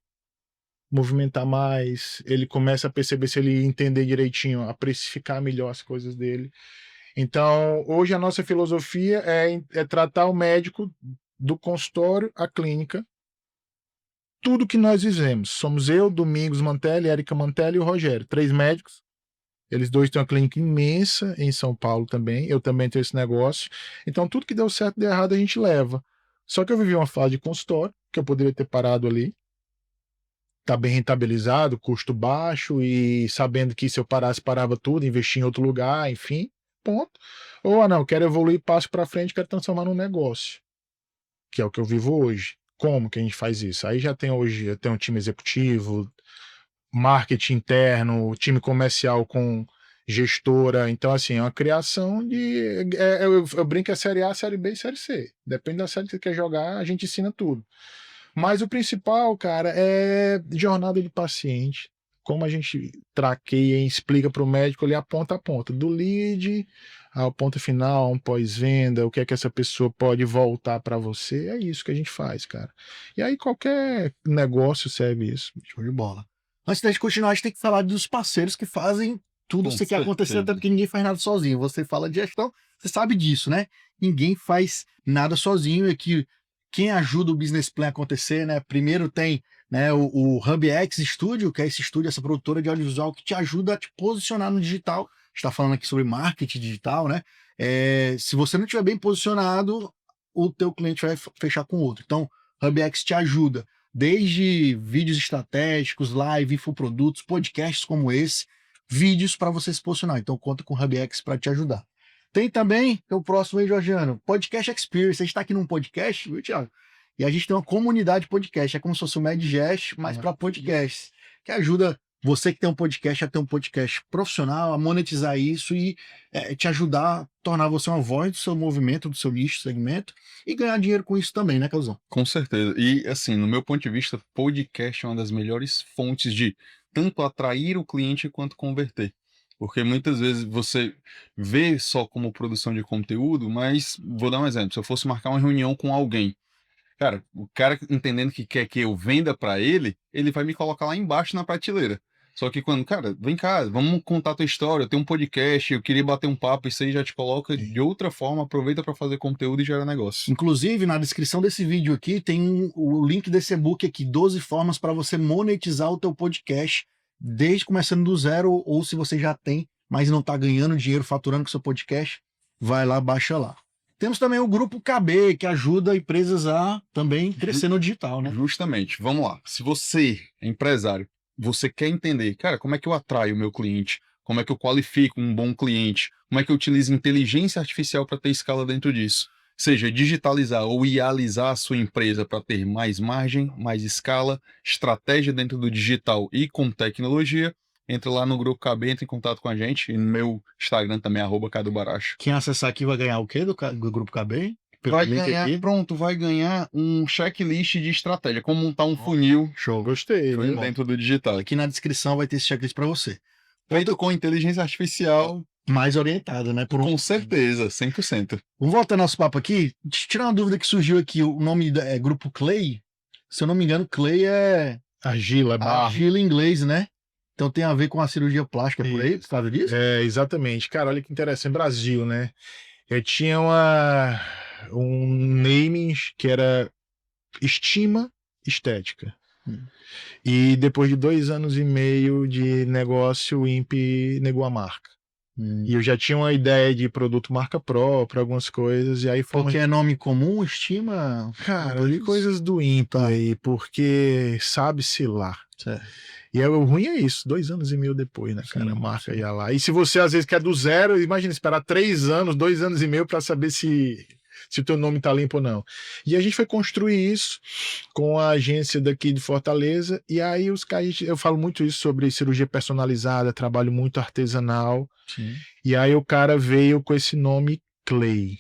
Movimentar mais, ele começa a perceber se ele entender direitinho, a precificar melhor as coisas dele. Então, hoje a nossa filosofia é tratar o médico do consultório à clínica. Tudo que nós vivemos. Somos eu, Domingos Mantelli, Érica Mantelli e o Rogério. 3 médicos. Eles 2 têm uma clínica imensa em São Paulo também. Eu também tenho esse negócio. Então, tudo que deu certo e deu errado, a gente leva. Só que eu vivi uma fase de consultório, que eu poderia ter parado ali. Tá bem rentabilizado, custo baixo e sabendo que se eu parasse, parava tudo, investir em outro lugar, enfim, ponto. Ou, não, quero evoluir, passo para frente, quero transformar num negócio, que é o que eu vivo hoje. Como que a gente faz isso? Aí já tem hoje, eu tenho um time executivo, marketing interno, time comercial com gestora, então assim, é uma criação de, eu brinco é série A, série B e série C. Depende da série que você quer jogar, a gente ensina tudo. Mas o principal, cara, é jornada de paciente. como a gente traqueia e explica para o médico ali a ponta a ponta, do lead ao ponto final, um pós-venda, o que é que essa pessoa pode voltar para você, é isso que a gente faz, cara. E aí qualquer negócio serve isso. Show de bola. Antes da gente continuar, a gente tem que falar dos parceiros que fazem tudo Com isso que acontecer, certeza. até porque ninguém faz nada sozinho. Você fala de gestão, você sabe disso, né? Ninguém faz nada sozinho. E que quem ajuda o business plan a acontecer, né? Primeiro tem, né, o HubX Studio, que é esse estúdio, essa produtora de audiovisual que te ajuda a te posicionar no digital. A gente está falando aqui sobre marketing digital, né? Se você não estiver bem posicionado, o teu cliente vai fechar com outro. Então, HubX te ajuda desde vídeos estratégicos, live, infoprodutos, podcasts como esse, vídeos para você se posicionar. Então conta com o HubX para te ajudar. Tem também, que é o próximo aí, Georgiano, Podcast Experience. A gente está aqui num podcast, viu, Thiago? E a gente tem uma comunidade podcast. É como se fosse o Medgest, mas para podcasts, que ajuda você que tem um podcast a ter um podcast profissional, a monetizar isso e te ajudar a tornar você uma voz do seu movimento, do seu nicho, segmento, e ganhar dinheiro com isso também, né, Causão? Com certeza. E, assim, no meu ponto de vista, podcast é uma das melhores fontes de tanto atrair o cliente quanto converter. Porque muitas vezes você vê só como produção de conteúdo, mas vou dar um exemplo. Se eu fosse marcar uma reunião com alguém, cara, o cara entendendo que quer que eu venda para ele, ele vai me colocar lá embaixo na prateleira. Só que quando, cara, vem cá, vamos contar tua história, eu tenho um podcast, eu queria bater um papo, isso aí já te coloca de outra forma, aproveita para fazer conteúdo e gera negócio. Inclusive, na descrição desse vídeo aqui tem o link desse e-book aqui, 12 formas para você monetizar o teu podcast, desde começando do zero, ou se você já tem, mas não está ganhando dinheiro faturando com seu podcast, vai lá, baixa lá. Temos também o Grupo KB, que ajuda empresas a também crescer no digital, né? Justamente, vamos lá. Se você é empresário, você quer entender, cara, como é que eu atraio o meu cliente? Como é que eu qualifico um bom cliente? Como é que eu utilizo inteligência artificial para ter escala dentro disso? Seja digitalizar ou ializar a sua empresa para ter mais margem, mais escala, estratégia dentro do digital e com tecnologia, entra lá no Grupo KB, entra em contato com a gente. E no meu Instagram também, @cadubaracho. Quem acessar aqui vai ganhar o quê do Grupo KB? Pelo Vai link ganhar, aqui. pronto, vai ganhar um checklist de estratégia, como montar um funil Show. Gostei, Show de né? bola. dentro do digital. Aqui na descrição vai ter esse checklist para você. Feito com inteligência artificial, Mais orientado, né? com certeza, 100%. Vamos voltar ao nosso papo aqui. Deixa eu tirar uma dúvida que surgiu aqui. O nome é Grupo Clay. Se eu não me engano, Clay é Argila, barro. argila em inglês, né? Então tem a ver com a cirurgia plástica por aí, Isso. por causa disso? É, exatamente. Cara, olha que interessante. Brasil, né? Eu tinha um naming que era estima estética. E depois de 2 anos e meio de negócio, o INPE negou a marca. E eu já tinha uma ideia de produto marca própria, algumas coisas, e aí foi Porque é nome comum, estima? cara, de coisas do INPE aí, porque sabe-se lá. Certo. E o ruim é isso, 2 anos e meio depois, né, cara? Sim, A marca sim. ia lá. E se você às vezes quer do zero, imagina esperar 3 anos, 2 anos e meio para saber se o teu nome tá limpo ou não. E a gente foi construir isso com a agência daqui de Fortaleza, e aí os caras, eu falo muito isso sobre cirurgia personalizada, trabalho muito artesanal, Sim. e aí o cara veio com esse nome Clay.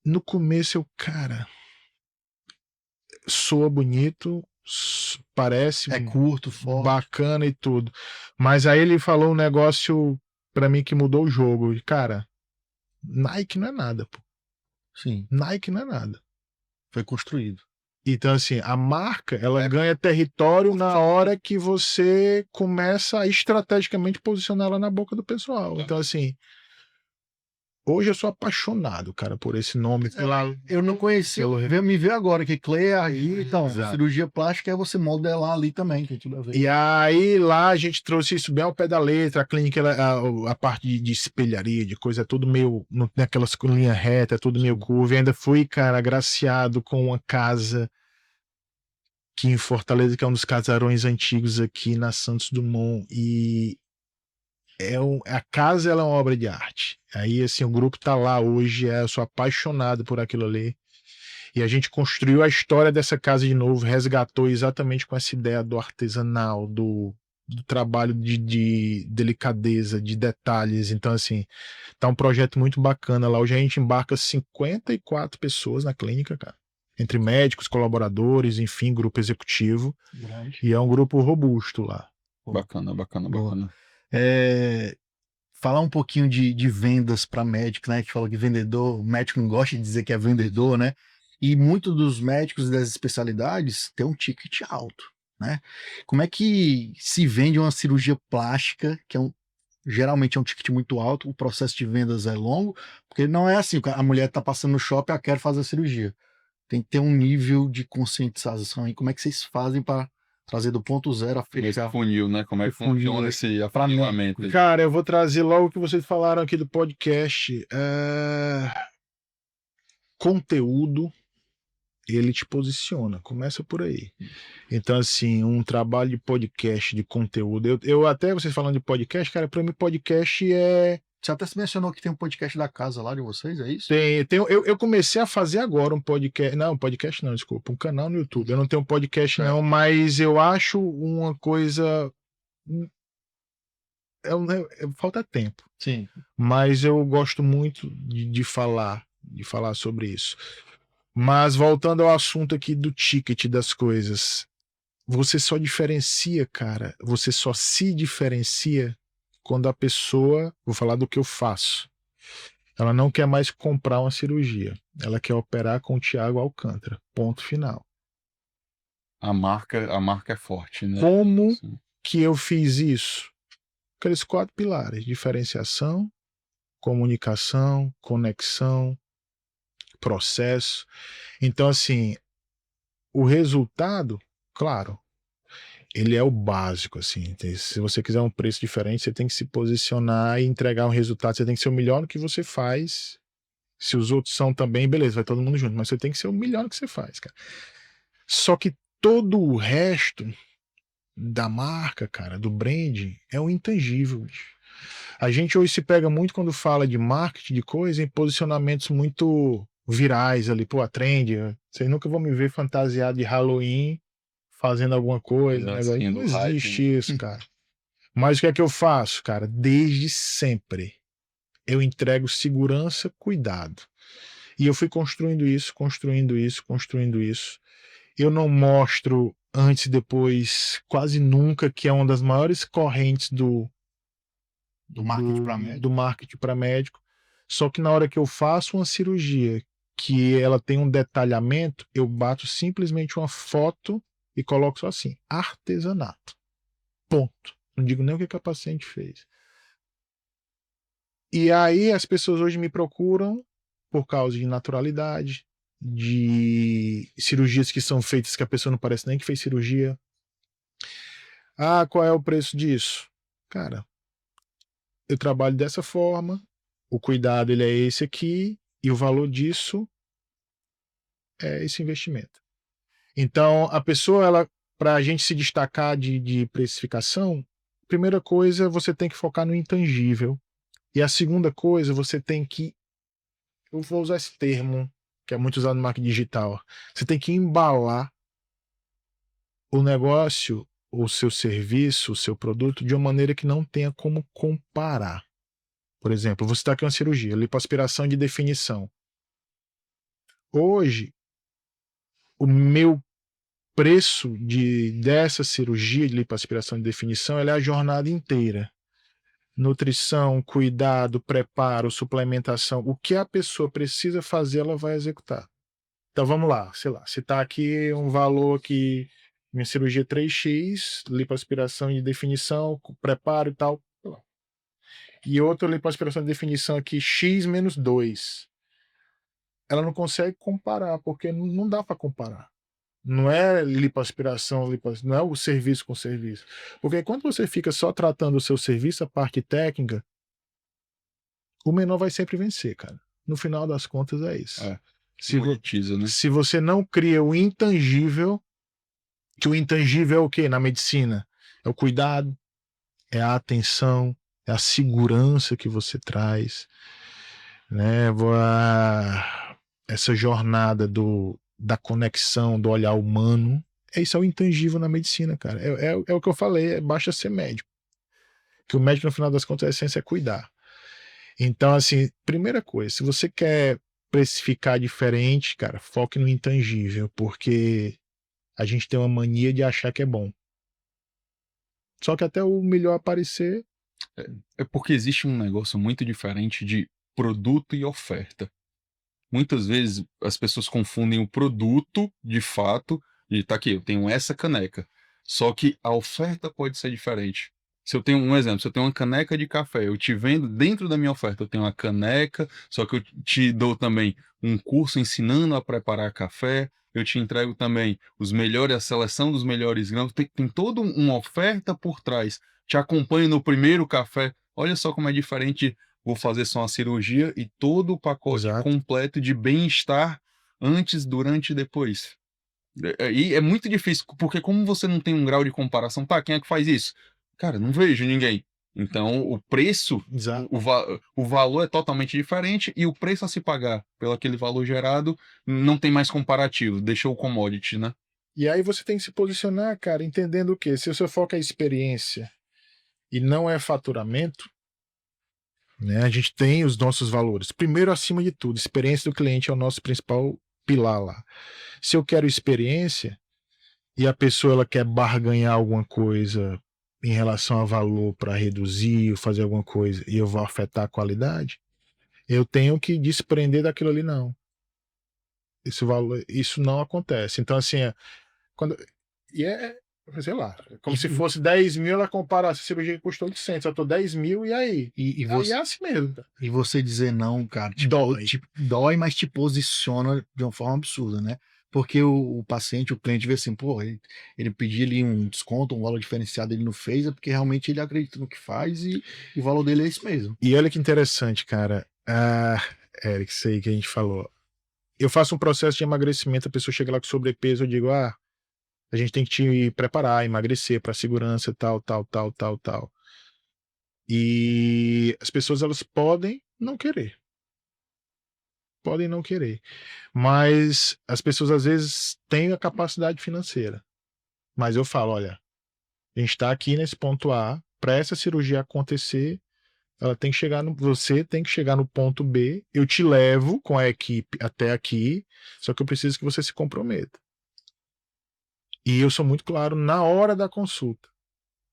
No começo cara, soa bonito, parece É curto, forte. bacana e tudo. Mas aí ele falou um negócio pra mim que mudou o jogo. Cara, Nike não é nada, pô. Sim, Nike não é nada. foi construído. Então, assim, a marca, ela ganha território na hora que você começa a estrategicamente posicionar ela na boca do pessoal. Então, assim, hoje eu sou apaixonado, cara, por esse nome. Eu não conhecia, me veio agora que Clay é argila, então, cirurgia plástica é você modelar ali também, tem tudo a ver. E aí lá a gente trouxe isso bem ao pé da letra, a clínica, a parte de espelharia, de coisa, é tudo meio, naquelas linhas retas, é tudo meio curva. E ainda fui, cara, agraciado com uma casa aqui em Fortaleza, que é um dos casarões antigos aqui na Santos Dumont. E a casa ela é uma obra de arte. Aí, assim, o grupo tá lá hoje, eu sou apaixonado por aquilo ali. E a gente construiu a história dessa casa de novo, resgatou exatamente com essa ideia do artesanal, do trabalho de delicadeza, de detalhes. Então, assim, tá um projeto muito bacana lá. Hoje a gente embarca 54 pessoas na clínica, cara. entre médicos, colaboradores, enfim, grupo executivo. Grande. E é um grupo robusto lá. Bacana, bacana, Boa. bacana. Falar um pouquinho de vendas para médico, né? A gente fala que vendedor, o médico não gosta de dizer que é vendedor, né? E muitos dos médicos das especialidades têm um ticket alto, né? Como é que se vende uma cirurgia plástica, que geralmente é um ticket muito alto, o processo de vendas é longo, porque não é assim, a mulher tá passando no shopping, quer fazer a cirurgia. Tem que ter um nível de conscientização aí. Como é que vocês fazem para trazer do ponto zero a Esse fechar? funil, né? Como é que Funil funciona aí. esse Pra mim, afunilamento aí? Cara, eu vou trazer logo o que vocês falaram aqui do podcast. Conteúdo, ele te posiciona, começa por aí. Então, assim, um trabalho de podcast, de conteúdo. Eu até, vocês falando de podcast, cara, pra mim podcast é. Você até se mencionou que tem um podcast da casa lá de vocês, é isso? Eu comecei a fazer agora um podcast. Não, podcast não, desculpa. Um canal no YouTube. Eu não tenho um podcast, não, mas eu acho uma coisa. Falta tempo. Sim. Mas eu gosto muito de falar sobre isso. Mas voltando ao assunto aqui do ticket das coisas, você só diferencia, cara, você só se diferencia quando a pessoa, vou falar do que eu faço, ela não quer mais comprar uma cirurgia, ela quer operar com o Thiago Alcântara, ponto final. A marca é forte, né? Como Sim. que eu fiz isso? Aqueles 4 pilares: diferenciação, comunicação, conexão, processo. Então, assim, o resultado, claro, ele é o básico, assim. Se você quiser um preço diferente, você tem que se posicionar e entregar um resultado. Você tem que ser o melhor no que você faz. Se os outros são também, beleza, vai todo mundo junto. Mas você tem que ser o melhor no que você faz, cara. Só que todo o resto da marca, cara, do branding, é o intangível, bicho. A gente hoje se pega muito quando fala de marketing, de coisa, em posicionamentos muito virais ali, pô, a trend. Vocês nunca vão me ver fantasiado de Halloween fazendo alguma coisa, né? Assim, Não do hype, existe né? isso, cara. Mas o que é que eu faço, cara? Desde sempre eu entrego segurança, cuidado. E eu fui construindo isso, construindo isso, construindo isso. Eu não mostro antes e depois quase nunca, que é uma das maiores correntes do marketing para médico. do marketing para médico. Só que na hora que eu faço uma cirurgia que ela tem um detalhamento, eu bato simplesmente uma foto e coloco só assim: artesanato. Ponto. Não digo nem o que a paciente fez. E aí as pessoas hoje me procuram por causa de naturalidade, de cirurgias que são feitas que a pessoa não parece nem que fez cirurgia. Ah, qual é o preço disso? Cara, eu trabalho dessa forma, o cuidado ele é esse aqui, e o valor disso é esse investimento. Então, a pessoa, ela, para a gente se destacar de precificação, primeira coisa, você tem que focar no intangível. E a segunda coisa, você tem que, eu vou usar esse termo, que é muito usado no marketing digital, você tem que embalar o negócio, o seu serviço, o seu produto, de uma maneira que não tenha como comparar. Por exemplo, você está aqui uma cirurgia, lipoaspiração de definição. Hoje, o meu preço dessa cirurgia de lipoaspiração de definição, ela é a jornada inteira. Nutrição, cuidado, preparo, suplementação, o que a pessoa precisa fazer, ela vai executar. Então vamos lá, sei lá, se está aqui um valor que minha cirurgia 3x, lipoaspiração de definição, preparo e tal, e outra lipoaspiração de definição aqui, x menos 2. Ela não consegue comparar, porque não dá para comparar. Não é lipoaspiração, não é o serviço com serviço. Porque quando você fica só tratando o seu serviço, a parte técnica, o menor vai sempre vencer, cara. No final das contas é isso. Monetiza, né? Se você não cria o intangível, que o intangível é o quê? Na medicina? É o cuidado, é a atenção, é a segurança que você traz, né? Essa jornada da conexão, do olhar humano, isso é o intangível na medicina, cara. É o que eu falei, basta ser médico. Que o médico, no final das contas, a essência é cuidar. Então, assim, primeira coisa, se você quer precificar diferente, cara, foque no intangível, porque a gente tem uma mania de achar que é bom. Só que até o melhor aparecer, É porque existe um negócio muito diferente de produto e oferta. Muitas vezes as pessoas confundem o produto, de fato, e tá aqui, eu tenho essa caneca. Só que a oferta pode ser diferente. Se eu tenho um exemplo, se eu tenho uma caneca de café, eu te vendo dentro da minha oferta, eu tenho uma caneca, só que eu te dou também um curso ensinando a preparar café, eu te entrego também os melhores, a seleção dos melhores grãos, tem toda uma oferta por trás. Te acompanho no primeiro café. Olha só como é diferente. Vou fazer só uma cirurgia e todo o pacote exato. completo de bem-estar antes, durante e depois. E é muito difícil, porque como você não tem um grau de comparação, tá, quem é que faz isso? Cara, não vejo ninguém. Então, o preço, Exato. o valor é totalmente diferente e o preço a se pagar pelo aquele valor gerado não tem mais comparativo, deixou o commodity, né? E aí você tem que se posicionar, cara, entendendo o quê? Se o seu foco é experiência e não é faturamento, né? A gente tem os nossos valores. Primeiro, acima de tudo, experiência do cliente é o nosso principal pilar lá. Se eu quero experiência e a pessoa ela quer barganhar alguma coisa em relação a valor para reduzir ou fazer alguma coisa e eu vou afetar a qualidade, eu tenho que desprender daquilo ali, não. Esse valor, isso não acontece. Então, assim, quando. E sei lá, como E, se fosse 10 mil, ela compara essa cirurgia que custou 800, eu tô 10 mil, e aí? e Aí você, é assim mesmo. e você dizer não, cara, Dói. dói, mas te posiciona de uma forma absurda, né? Porque o paciente, o cliente vê assim, pô, ele pediu ali um desconto, um valor diferenciado, ele não fez, é porque realmente ele acredita no que faz e o valor dele é esse mesmo. E olha que interessante, cara. Ah, Eric, sei que a gente falou. Eu faço um processo de emagrecimento, a pessoa chega lá com sobrepeso, eu digo, a gente tem que te preparar, emagrecer para segurança, tal, tal, tal, tal, tal. E as pessoas, elas podem não querer. Podem não querer. Mas as pessoas, às vezes, têm a capacidade financeira. Mas eu falo, olha, a gente está aqui nesse ponto A, para essa cirurgia acontecer, ela tem que chegar no, você tem que chegar no ponto B, eu te levo com a equipe até aqui, só que eu preciso que você se comprometa. E eu sou muito claro na hora da consulta.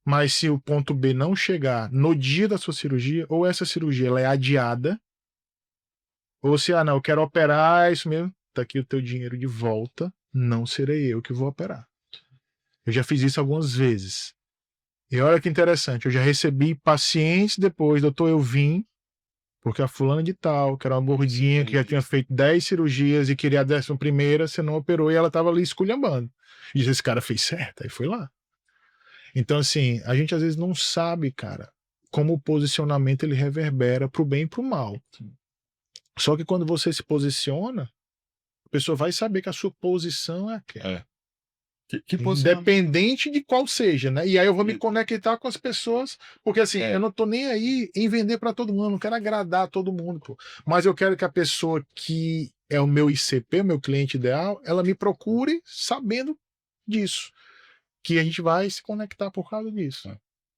Mas se o ponto B não chegar no dia da sua cirurgia, ou essa cirurgia ela é adiada, ou se, não, eu quero operar, é isso mesmo, tá aqui o teu dinheiro de volta, não serei eu que vou operar. Eu já fiz isso algumas vezes. E olha que interessante, eu já recebi pacientes depois, doutor, eu vim, porque a fulana de tal, que era uma gordinha, que já tinha feito 10 cirurgias e queria a 11ª, você não operou e ela tava ali esculhambando. E disse, esse cara fez certo, aí foi lá. Então, assim, a gente às vezes não sabe, cara, como o posicionamento ele reverbera pro bem e pro mal. Só que quando você se posiciona, a pessoa vai saber que a sua posição é aquela. É. Que posicionamento. Independente de qual seja, né? E aí eu vou me conectar com as pessoas, porque assim, eu não tô nem aí em vender para todo mundo, não quero agradar todo mundo, pô. Mas eu quero que a pessoa que é o meu ICP, o meu cliente ideal, ela me procure sabendo disso, que a gente vai se conectar por causa disso.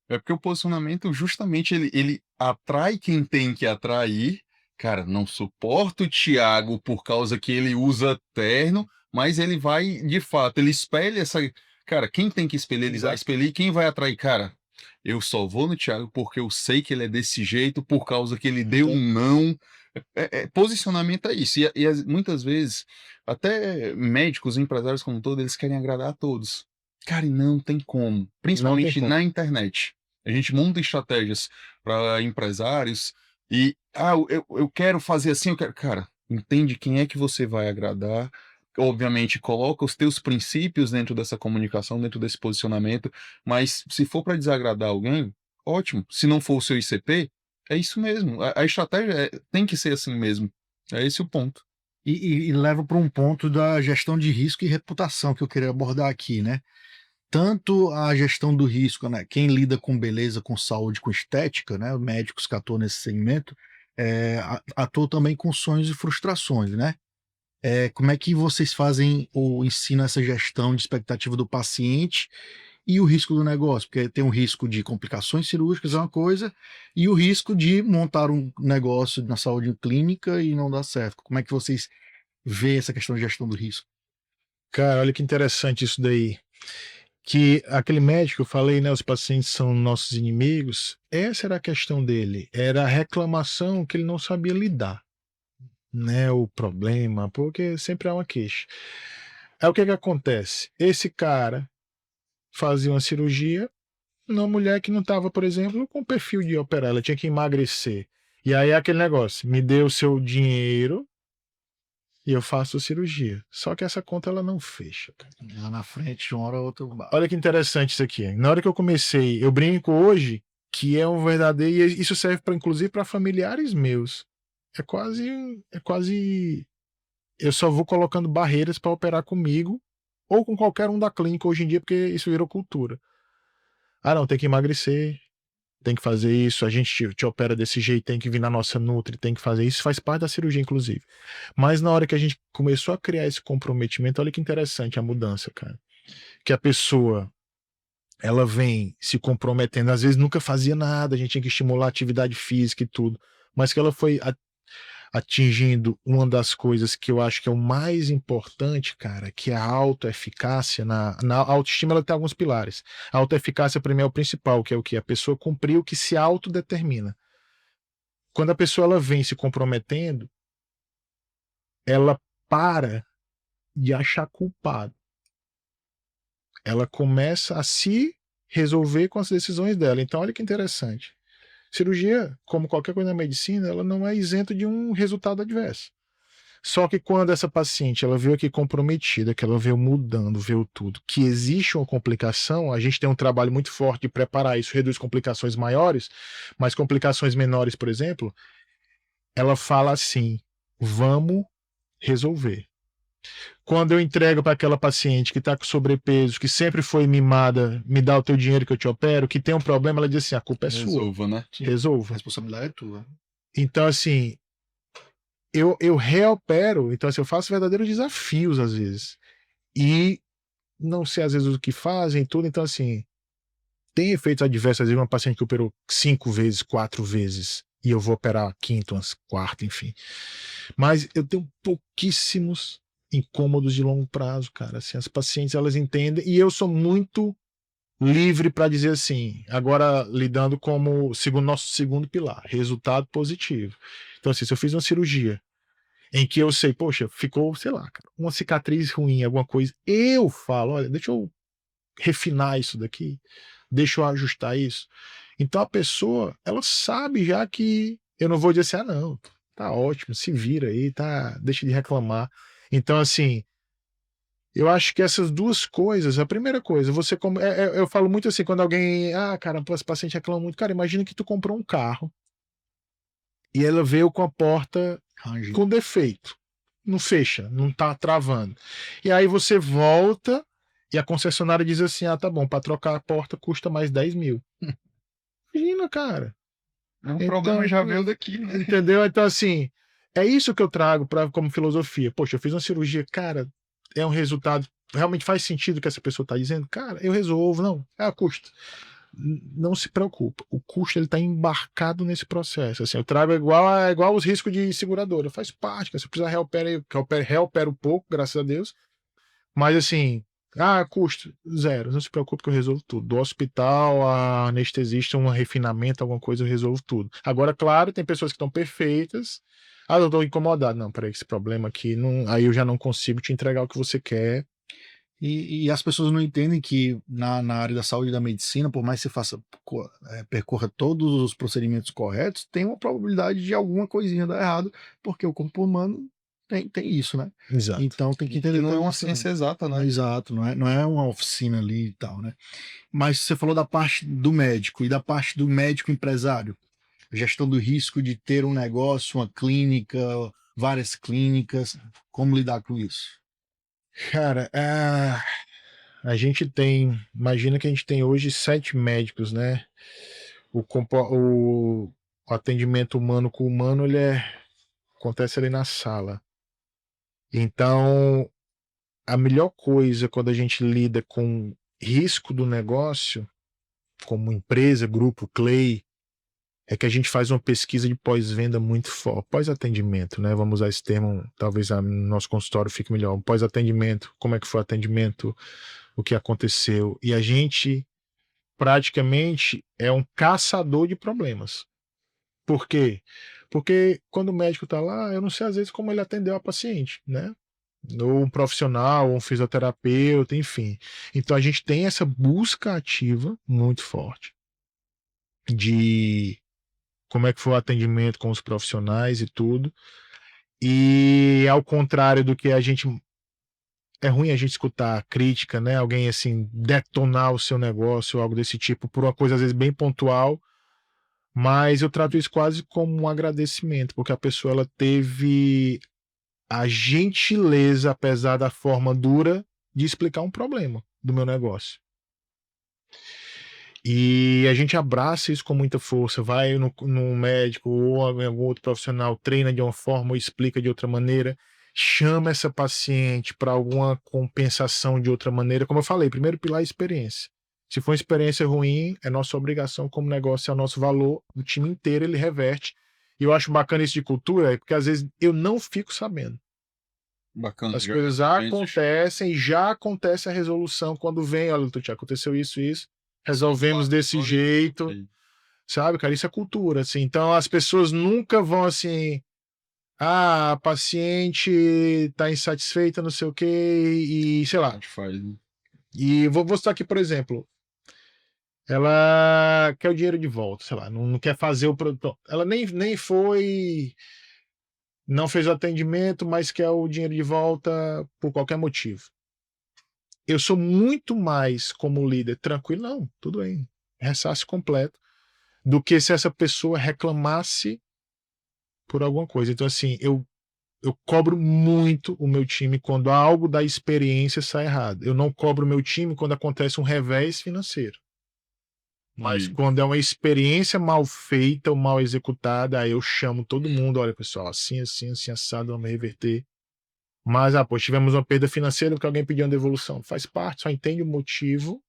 É porque o posicionamento, justamente, ele atrai quem tem que atrair. Cara, não suporto o Thiago por causa que ele usa terno, mas ele vai, de fato, ele espelha essa. Cara, quem tem que espelhar, ele vai Exato. espelhar. E quem vai atrair? Cara, eu só vou no Thiago porque eu sei que ele é desse jeito, por causa que ele deu um não. Posicionamento é isso. Muitas vezes, até médicos, empresários como um todo, eles querem agradar a todos. Cara, e não tem como. Não tem Principalmente como. na internet. A gente monta estratégias para empresários e, eu quero fazer assim, eu quero. Cara, entende quem é que você vai agradar. Obviamente, coloca os teus princípios dentro dessa comunicação, dentro desse posicionamento, mas se for para desagradar alguém, ótimo. Se não for o seu ICP, é isso mesmo. A estratégia tem que ser assim mesmo. É esse o ponto. E leva para um ponto da gestão de risco e reputação que eu queria abordar aqui, né? Tanto a gestão do risco, né? Quem lida com beleza, com saúde, com estética, né? Médicos que atuam nesse segmento, atuam também com sonhos e frustrações, né? Como é que vocês fazem ou ensinam essa gestão de expectativa do paciente e o risco do negócio, porque tem o risco de complicações cirúrgicas, é uma coisa, e o risco de montar um negócio na saúde clínica e não dar certo. Como é que vocês veem essa questão de gestão do risco? Cara, olha que interessante isso daí. Que aquele médico, eu falei, né, os pacientes são nossos inimigos. Essa era a questão dele. Era a reclamação que ele não sabia lidar, né, o problema, porque sempre há uma queixa. Aí o que que acontece? Esse cara fazia uma cirurgia numa mulher que não estava, por exemplo, com perfil de operar, ela tinha que emagrecer. E aí é aquele negócio, me dê o seu dinheiro e eu faço a cirurgia. Só que essa conta ela não fecha, cara. Lá na frente, de uma hora ou outra, Olha que interessante isso aqui. Na hora que eu comecei, eu brinco hoje que é um verdadeiro, e isso serve para inclusive para familiares meus. É quase eu só vou colocando barreiras para operar comigo ou com qualquer um da clínica hoje em dia, porque isso virou cultura. Ah, não, tem que emagrecer, tem que fazer isso, a gente te opera desse jeito, tem que vir na nossa Nutri, tem que fazer isso, faz parte da cirurgia, inclusive. Mas na hora que a gente começou a criar esse comprometimento, olha que interessante a mudança, cara. Que a pessoa, ela vem se comprometendo, às vezes nunca fazia nada, a gente tinha que estimular a atividade física e tudo, mas que ela foi atingindo uma das coisas que eu acho que é o mais importante, cara, que é a autoeficácia. Na autoestima ela tem alguns pilares. A autoeficácia para mim é o principal, que é o que? A pessoa cumprir o que se autodetermina. Quando a pessoa ela vem se comprometendo, ela para de achar culpado. Ela começa a se resolver com as decisões dela. Então, olha que interessante. Cirurgia, como qualquer coisa na medicina, ela não é isenta de um resultado adverso. Só que quando essa paciente ela veio aqui comprometida, que ela veio mudando, veio tudo, que existe uma complicação, a gente tem um trabalho muito forte de preparar isso, reduz complicações maiores, mas complicações menores, por exemplo, ela fala assim: vamos resolver. Quando eu entrego para aquela paciente que está com sobrepeso, que sempre foi mimada, me dá o teu dinheiro que eu te opero, que tem um problema, ela diz assim: a culpa é Resolva, né? sua. Resolva. a responsabilidade é tua. Então, assim, eu reopero, então assim, eu faço verdadeiros desafios às vezes. E não sei às vezes o que fazem, tudo, então assim, tem efeitos adversos, às vezes uma paciente que operou 5 vezes, 4 vezes, e eu vou operar a quinta, umas quarta, enfim. Mas eu tenho pouquíssimos incômodos de longo prazo, cara. Assim, as pacientes elas entendem, e eu sou muito livre para dizer assim, agora lidando como segundo nosso segundo pilar, resultado positivo. Então, assim, se eu fiz uma cirurgia em que eu sei, poxa, ficou, sei lá, cara, uma cicatriz ruim, alguma coisa, eu falo, olha, deixa eu refinar isso daqui, deixa eu ajustar isso. Então a pessoa, ela sabe já que eu não vou dizer assim, ah, não, tá ótimo, se vira aí, tá, deixa de reclamar. Então, assim, eu acho que essas duas coisas, a primeira coisa, você como eu falo muito assim, quando alguém, ah, cara, esse paciente reclama muito, cara, imagina que tu comprou um carro e ela veio com a porta Range. com defeito, não fecha, não tá travando. E aí você volta e a concessionária diz assim, ah, tá bom, para trocar a porta custa mais 10 mil. Imagina, cara. O Então, problema já veio daqui, né? entendeu? Então, assim, é isso que eu trago como filosofia. Poxa, eu fiz uma cirurgia, cara, é um resultado, realmente faz sentido o que essa pessoa está dizendo? Cara, eu resolvo, não, é a custo. Não se preocupa, o custo ele está embarcado nesse processo. Assim, eu trago igual os riscos de seguradora, faz parte, cara, se precisar reopera um pouco, graças a Deus, mas assim, custo, zero, não se preocupe que eu resolvo tudo. Do hospital, a anestesista, um refinamento, alguma coisa, eu resolvo tudo. Agora, claro, tem pessoas que estão perfeitas. Ah, eu estou incomodado. Não, peraí, esse problema aqui, não, aí eu já não consigo te entregar o que você quer. E as pessoas não entendem que na área da saúde e da medicina, por mais que você percorra todos os procedimentos corretos, tem uma probabilidade de alguma coisinha dar errado, porque o corpo humano tem isso, né? Exato. Então tem que E entender não é toda uma essa- ciência exata, né? Exato, não é uma oficina ali e tal, né? Mas você falou da parte do médico e da parte do médico empresário, gestão do risco de ter um negócio, uma clínica, várias clínicas, como lidar com isso? Cara, a gente tem, imagina que a gente tem hoje 7 médicos, né? O atendimento humano com humano, acontece ali na sala. Então, a melhor coisa quando a gente lida com risco do negócio, como empresa, grupo Clay, é que a gente faz uma pesquisa de pós-venda muito forte, pós-atendimento, né? Vamos usar esse termo, talvez no nosso consultório fique melhor. Pós-atendimento, como é que foi o atendimento, o que aconteceu. E a gente praticamente é um caçador de problemas. Por quê? Porque quando o médico está lá, eu não sei às vezes como ele atendeu a paciente, né? Ou um profissional, ou um fisioterapeuta, enfim. Então a gente tem essa busca ativa muito forte de como é que foi o atendimento com os profissionais e tudo. E ao contrário do que a gente. É ruim a gente escutar crítica, né? Alguém assim, detonar o seu negócio, algo desse tipo, por uma coisa às vezes bem pontual, mas eu trato isso quase como um agradecimento, porque a pessoa ela teve a gentileza, apesar da forma dura, de explicar um problema do meu negócio. E a gente abraça isso com muita força, vai no médico ou em algum outro profissional, treina de uma forma ou explica de outra maneira, chama essa paciente para alguma compensação de outra maneira. Como eu falei, primeiro pilar é experiência. Se for uma experiência ruim, é nossa obrigação como negócio, é o nosso valor, o time inteiro ele reverte. E eu acho bacana isso de cultura, porque às vezes eu não fico sabendo. Bacana. As coisas acontecem, já acontece a resolução quando vem, olha, te aconteceu isso, resolvemos desse jeito, sabe, cara? Isso é cultura, assim. Então as pessoas nunca vão assim, a paciente tá insatisfeita, não sei o quê, e sei lá. E vou citar aqui, por exemplo, ela quer o dinheiro de volta, sei lá, não quer fazer o produto. Ela nem foi, não fez o atendimento, mas quer o dinheiro de volta por qualquer motivo. Eu sou muito mais, como líder, tranquilo, não, tudo bem, ressasse completo, do que se essa pessoa reclamasse por alguma coisa. Então, assim, eu cobro muito o meu time quando algo da experiência sai errado. Eu não cobro o meu time quando acontece um revés financeiro. Mas quando é uma experiência mal feita ou mal executada, aí eu chamo todo mundo, olha, pessoal, assim, assado, vamos reverter. Mas, tivemos uma perda financeira porque alguém pediu uma devolução. Faz parte, só entende o motivo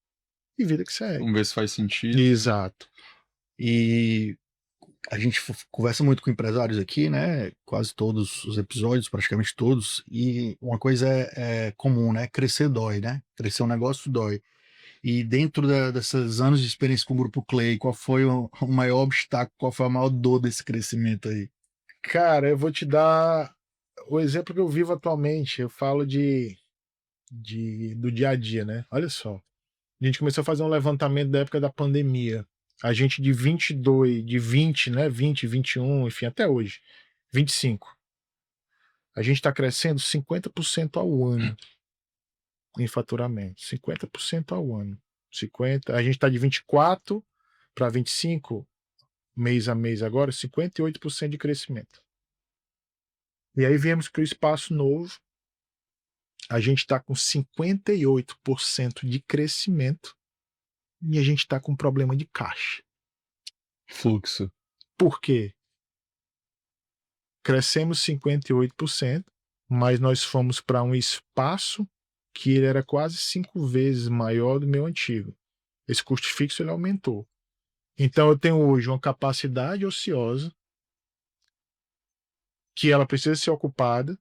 e vida que segue. Vamos ver se faz sentido. Exato. E a gente conversa muito com empresários aqui, né? Quase todos os episódios, praticamente todos. E uma coisa é comum, né? Crescer dói, né? Crescer um negócio dói. E dentro desses anos de experiência com o Grupo Clay, qual foi o maior obstáculo, qual foi a maior dor desse crescimento aí? Cara, eu vou te dar o exemplo que eu vivo atualmente. Eu falo do dia a dia, né? Olha só. A gente começou a fazer um levantamento da época da pandemia. A gente de 22, de 20, né? 20, 21, enfim, até hoje. 25. A gente está crescendo 50% ao ano em faturamento. 50% ao ano. 50. A gente está de 24 para 25, mês a mês agora, 58% de crescimento. E aí viemos para o espaço novo. A gente está com 58% de crescimento e a gente está com problema de caixa. Fluxo. Por quê? Crescemos 58%, mas nós fomos para um espaço que ele era quase 5 vezes maior do meu antigo. Esse custo fixo ele aumentou. Então eu tenho hoje uma capacidade ociosa que ela precisa ser ocupada.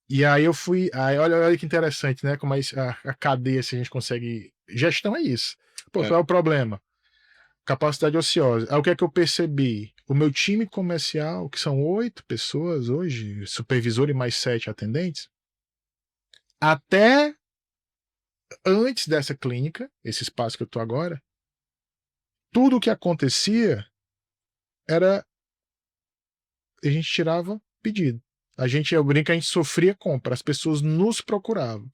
E aí eu fui. Aí, olha que interessante, né? Como a cadeia, se a gente consegue. Gestão é isso. Pô, qual é o problema? Capacidade ociosa. Aí o que é que eu percebi? O meu time comercial, que são 8 pessoas hoje, supervisor e mais 7 atendentes, até antes dessa clínica, esse espaço que eu tô agora, tudo o que acontecia era a gente tirava pedido. Eu brinco, a gente sofria compra, as pessoas nos procuravam.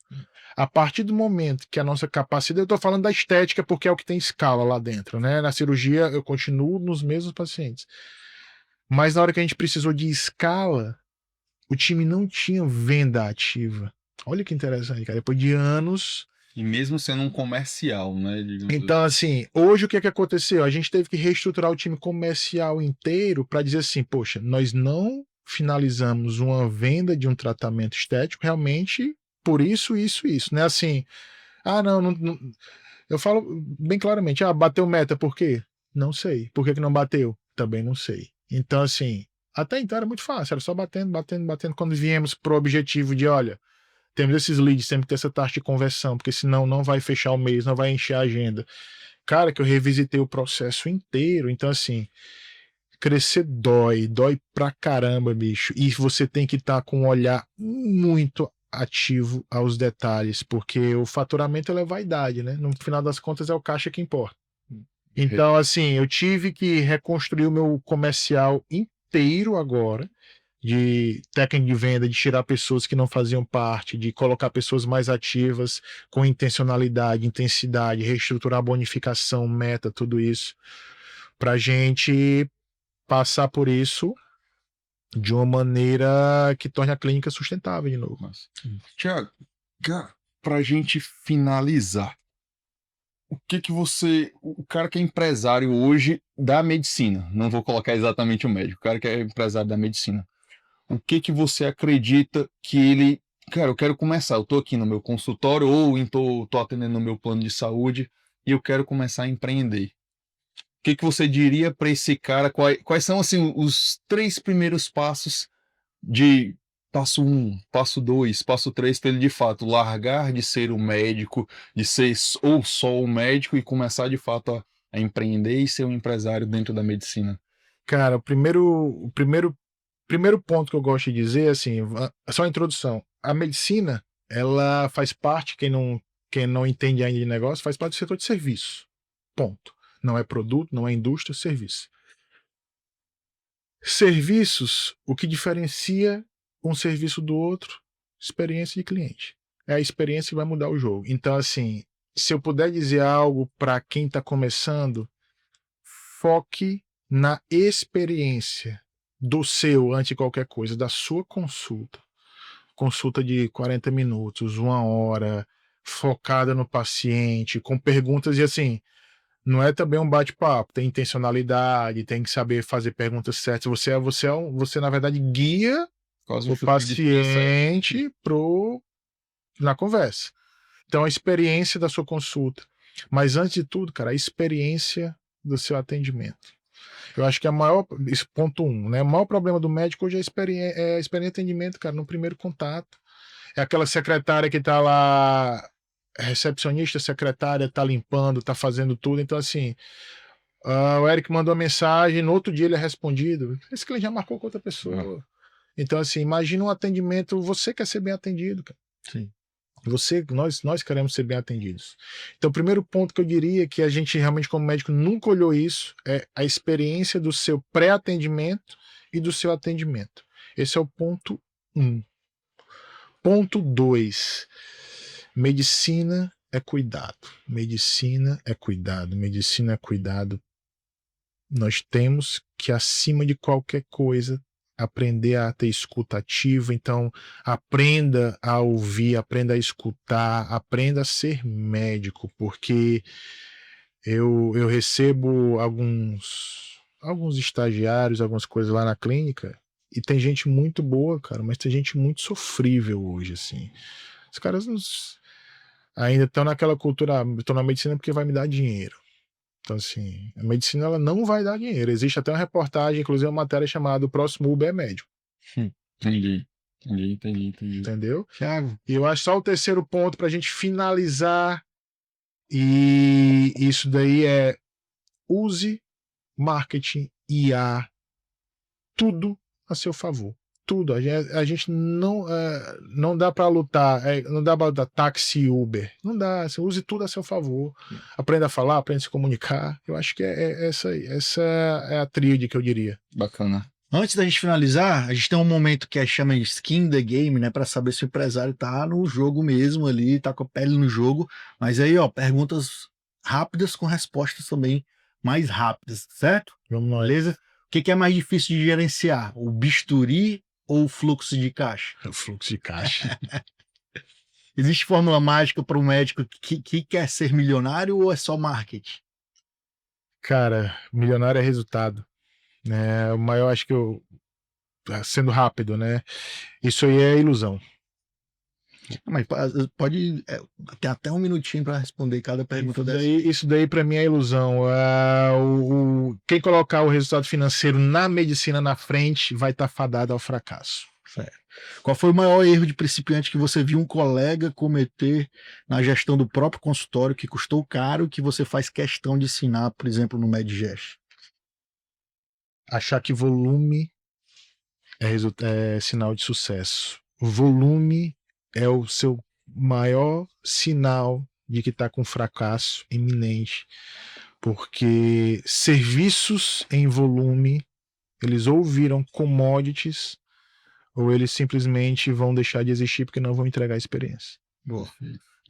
A partir do momento que a nossa capacidade, eu estou falando da estética porque é o que tem escala lá dentro, né? Na cirurgia eu continuo nos mesmos pacientes. Mas na hora que a gente precisou de escala, o time não tinha venda ativa. Olha que interessante, cara. Depois de anos. E mesmo sendo um comercial, né? Então, assim, hoje o que aconteceu? A gente teve que reestruturar o time comercial inteiro para dizer assim, poxa, nós não finalizamos uma venda de um tratamento estético realmente por isso, não é assim, Ah, não. Eu falo bem claramente, bateu meta, por quê? Não sei. Por que não bateu? Também não sei. Então, assim, até então era muito fácil, era só batendo. Quando viemos pro objetivo de, olha, temos esses leads, temos que ter essa taxa de conversão, porque senão não vai fechar o mês, não vai encher a agenda. Cara, que eu revisitei o processo inteiro. Então, assim, crescer dói pra caramba, bicho. E você tem que estar com um olhar muito ativo aos detalhes, porque o faturamento é vaidade, né? No final das contas é o caixa que importa. Então, assim, eu tive que reconstruir o meu comercial inteiro agora, de técnica de venda, de tirar pessoas que não faziam parte, de colocar pessoas mais ativas, com intencionalidade, intensidade, reestruturar a bonificação, meta, tudo isso, para gente passar por isso de uma maneira que torne a clínica sustentável de novo. Tiago, pra gente finalizar, o que que você, o cara que é empresário hoje da medicina, não vou colocar exatamente o médico, o cara que é empresário da medicina, o que que você acredita que ele, cara, eu quero começar, eu tô aqui no meu consultório ou tô atendendo no meu plano de saúde e eu quero começar a empreender. O que que você diria para esse cara? Quais são assim os 3 primeiros passos de passo 1, passo 2, passo 3 para ele de fato largar de ser o médico, de ser ou só o médico e começar de fato a empreender e ser um empresário dentro da medicina? Cara, o primeiro ponto que eu gosto de dizer, assim, só a introdução. A medicina, ela faz parte, quem não entende ainda de negócio, faz parte do setor de serviço. Ponto. Não é produto, não é indústria, é serviço. Serviços, o que diferencia um serviço do outro? Experiência de cliente. É a experiência que vai mudar o jogo. Então, assim, se eu puder dizer algo para quem está começando, foque na experiência do seu, antes de qualquer coisa, da sua consulta. Consulta de 40 minutos, 1 hora, focada no paciente, com perguntas e assim, não é também um bate-papo, tem intencionalidade, tem que saber fazer perguntas certas. Você na verdade guia Quase um o chute de tiro certo. paciente na conversa. Então a experiência da sua consulta, mas antes de tudo, cara, a experiência do seu atendimento. Eu acho que isso, ponto 1, né? O maior problema do médico hoje é a experiência de atendimento, cara, no primeiro contato. É aquela secretária que tá lá, recepcionista, secretária, tá limpando, tá fazendo tudo. Então, assim, o Eric mandou uma mensagem, no outro dia ele é respondido. Esse cliente já marcou com outra pessoa. Então, assim, imagina um atendimento, você quer ser bem atendido, cara. Sim. Nós queremos ser bem atendidos. Então, o primeiro ponto que eu diria que a gente realmente, como médico, nunca olhou isso é a experiência do seu pré-atendimento e do seu atendimento. Esse é o ponto 1. Ponto 2. Medicina é cuidado. Medicina é cuidado. Medicina é cuidado. Nós temos que, acima de qualquer coisa, aprender a ter escuta ativa. Então, aprenda a ouvir, aprenda a escutar, aprenda a ser médico, porque eu recebo alguns estagiários, algumas coisas lá na clínica, e tem gente muito boa, cara, mas tem gente muito sofrível hoje, assim. Os caras ainda estão naquela cultura, estou na medicina porque vai me dar dinheiro. Então, assim, a medicina ela não vai dar dinheiro. Existe até uma reportagem, inclusive uma matéria chamada O Próximo Uber é Médico. Entendi. Entendeu? Thiago, E eu acho só o terceiro ponto para a gente finalizar. E isso daí é: use marketing, IA, tudo a seu favor. Tudo. A gente não dá para lutar, não dá para lutar táxi e Uber. Não dá. Você use tudo a seu favor. Aprenda a falar, aprenda a se comunicar. Eu acho que essa é a tríade que eu diria. Bacana. antes da gente finalizar, a gente tem um momento que chama skin the game, né, para saber se o empresário tá no jogo mesmo ali, tá com a pele no jogo. Mas aí, ó, perguntas rápidas com respostas também mais rápidas, certo? Vamos nós. Beleza? O que é mais difícil de gerenciar? O bisturi ou o fluxo de caixa? O fluxo de caixa. Existe fórmula mágica para o médico que quer ser milionário ou é só marketing? Cara, milionário é resultado. Né? O maior, acho que sendo rápido, né? Isso aí é ilusão. Mas pode ter até um minutinho para responder cada pergunta dessa. Isso daí para mim é ilusão. Quem colocar o resultado financeiro na medicina na frente vai estar fadado ao fracasso. Qual foi o maior erro de principiante que você viu um colega cometer na gestão do próprio consultório que custou caro, que você faz questão de ensinar, por exemplo, no MedGest? Achar que volume é sinal de sucesso. O volume é o seu maior sinal de que está com fracasso iminente, porque serviços em volume, eles ou viram commodities, ou eles simplesmente vão deixar de existir porque não vão entregar experiência. Boa.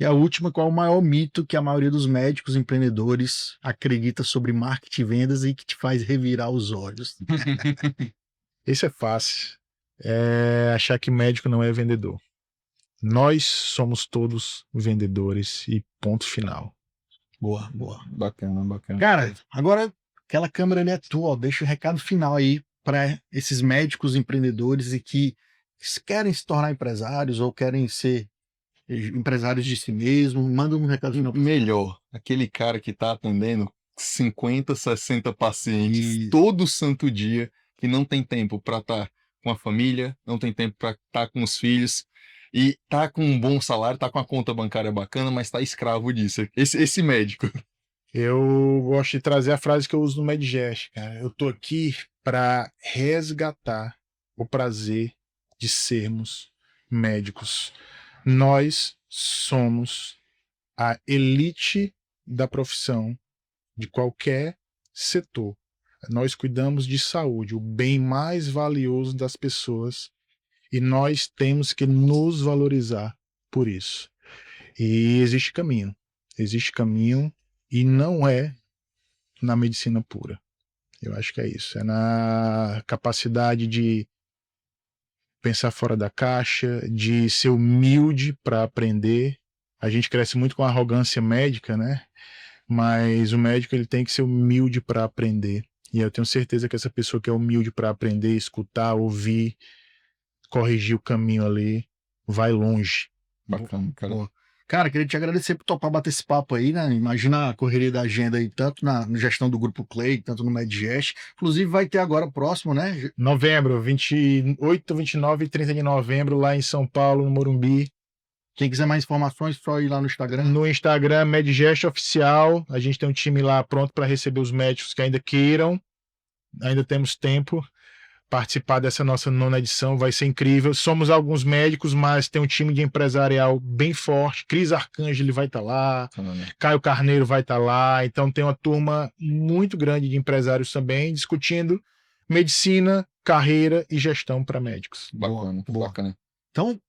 E a última, qual é o maior mito que a maioria dos médicos empreendedores acredita sobre marketing e vendas e que te faz revirar os olhos? Esse é fácil. É achar que médico não é vendedor. Nós somos todos vendedores e ponto final. Boa, boa. Bacana, bacana. Cara, agora aquela câmera ali é tua, ó. Deixa o recado final aí para esses médicos empreendedores e que querem se tornar empresários ou querem ser empresários de si mesmo. Manda um recado final. Melhor, aquele cara que tá atendendo 50, 60 pacientes Isso. todo santo dia, que não tem tempo para estar com a família, não tem tempo para estar com os filhos, e tá com um bom salário, tá com a conta bancária bacana, mas tá escravo disso. Esse médico. Eu gosto de trazer a frase que eu uso no MedGest, cara. Eu tô aqui para resgatar o prazer de sermos médicos. Nós somos a elite da profissão de qualquer setor. Nós cuidamos de saúde, o bem mais valioso das pessoas, e nós temos que nos valorizar por isso. E existe caminho e não é na medicina pura. Eu acho que é isso. É na capacidade de pensar fora da caixa, de ser humilde para aprender. A gente cresce muito com a arrogância médica, né? Mas o médico ele tem que ser humilde para aprender. E eu tenho certeza que essa pessoa que é humilde para aprender, escutar, ouvir, corrigir o caminho ali, vai longe. Bacana, cara. Boa. Cara, queria te agradecer por topar bater esse papo aí, né? Imagina a correria da agenda aí, tanto na gestão do Grupo Clay, tanto no MedGest. Inclusive vai ter agora próximo, né? Novembro, 28, 29 e 30 de novembro, lá em São Paulo, no Morumbi. Quem quiser mais informações, só ir lá no Instagram. No Instagram, MedGest Oficial. A gente tem um time lá pronto para receber os médicos que ainda queiram. Ainda temos tempo. Participar dessa nossa 9ª edição vai ser incrível. Somos alguns médicos, mas tem um time de empresarial bem forte. Cris Arcângeli vai estar lá, Caio Carneiro vai estar lá. Então tem uma turma muito grande de empresários também discutindo medicina, carreira e gestão para médicos. Bacana, Boa. bacana. Então,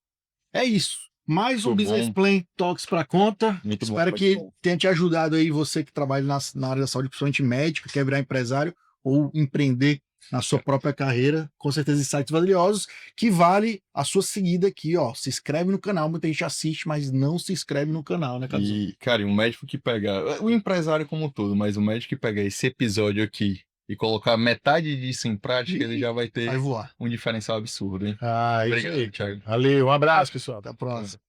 é isso. Mais um Muito Business bom. Plan Talks para conta. Muito bom, Espero muito que bom. tenha te ajudado aí, você que trabalha na área da saúde, principalmente médico, quer virar empresário ou empreender na sua própria carreira. Com certeza, insights valiosos que vale a sua seguida aqui, ó. Se inscreve no canal, muita gente assiste, mas não se inscreve no canal, né, Cadu? E, cara, e um médico que pega, o empresário como um todo, mas o médico que pega esse episódio aqui e colocar metade disso em prática, ele já vai ter Vai voar. um diferencial absurdo, hein? Ah, isso Obrigado, aí. Thiago. Valeu, um abraço, pessoal. Até a próxima.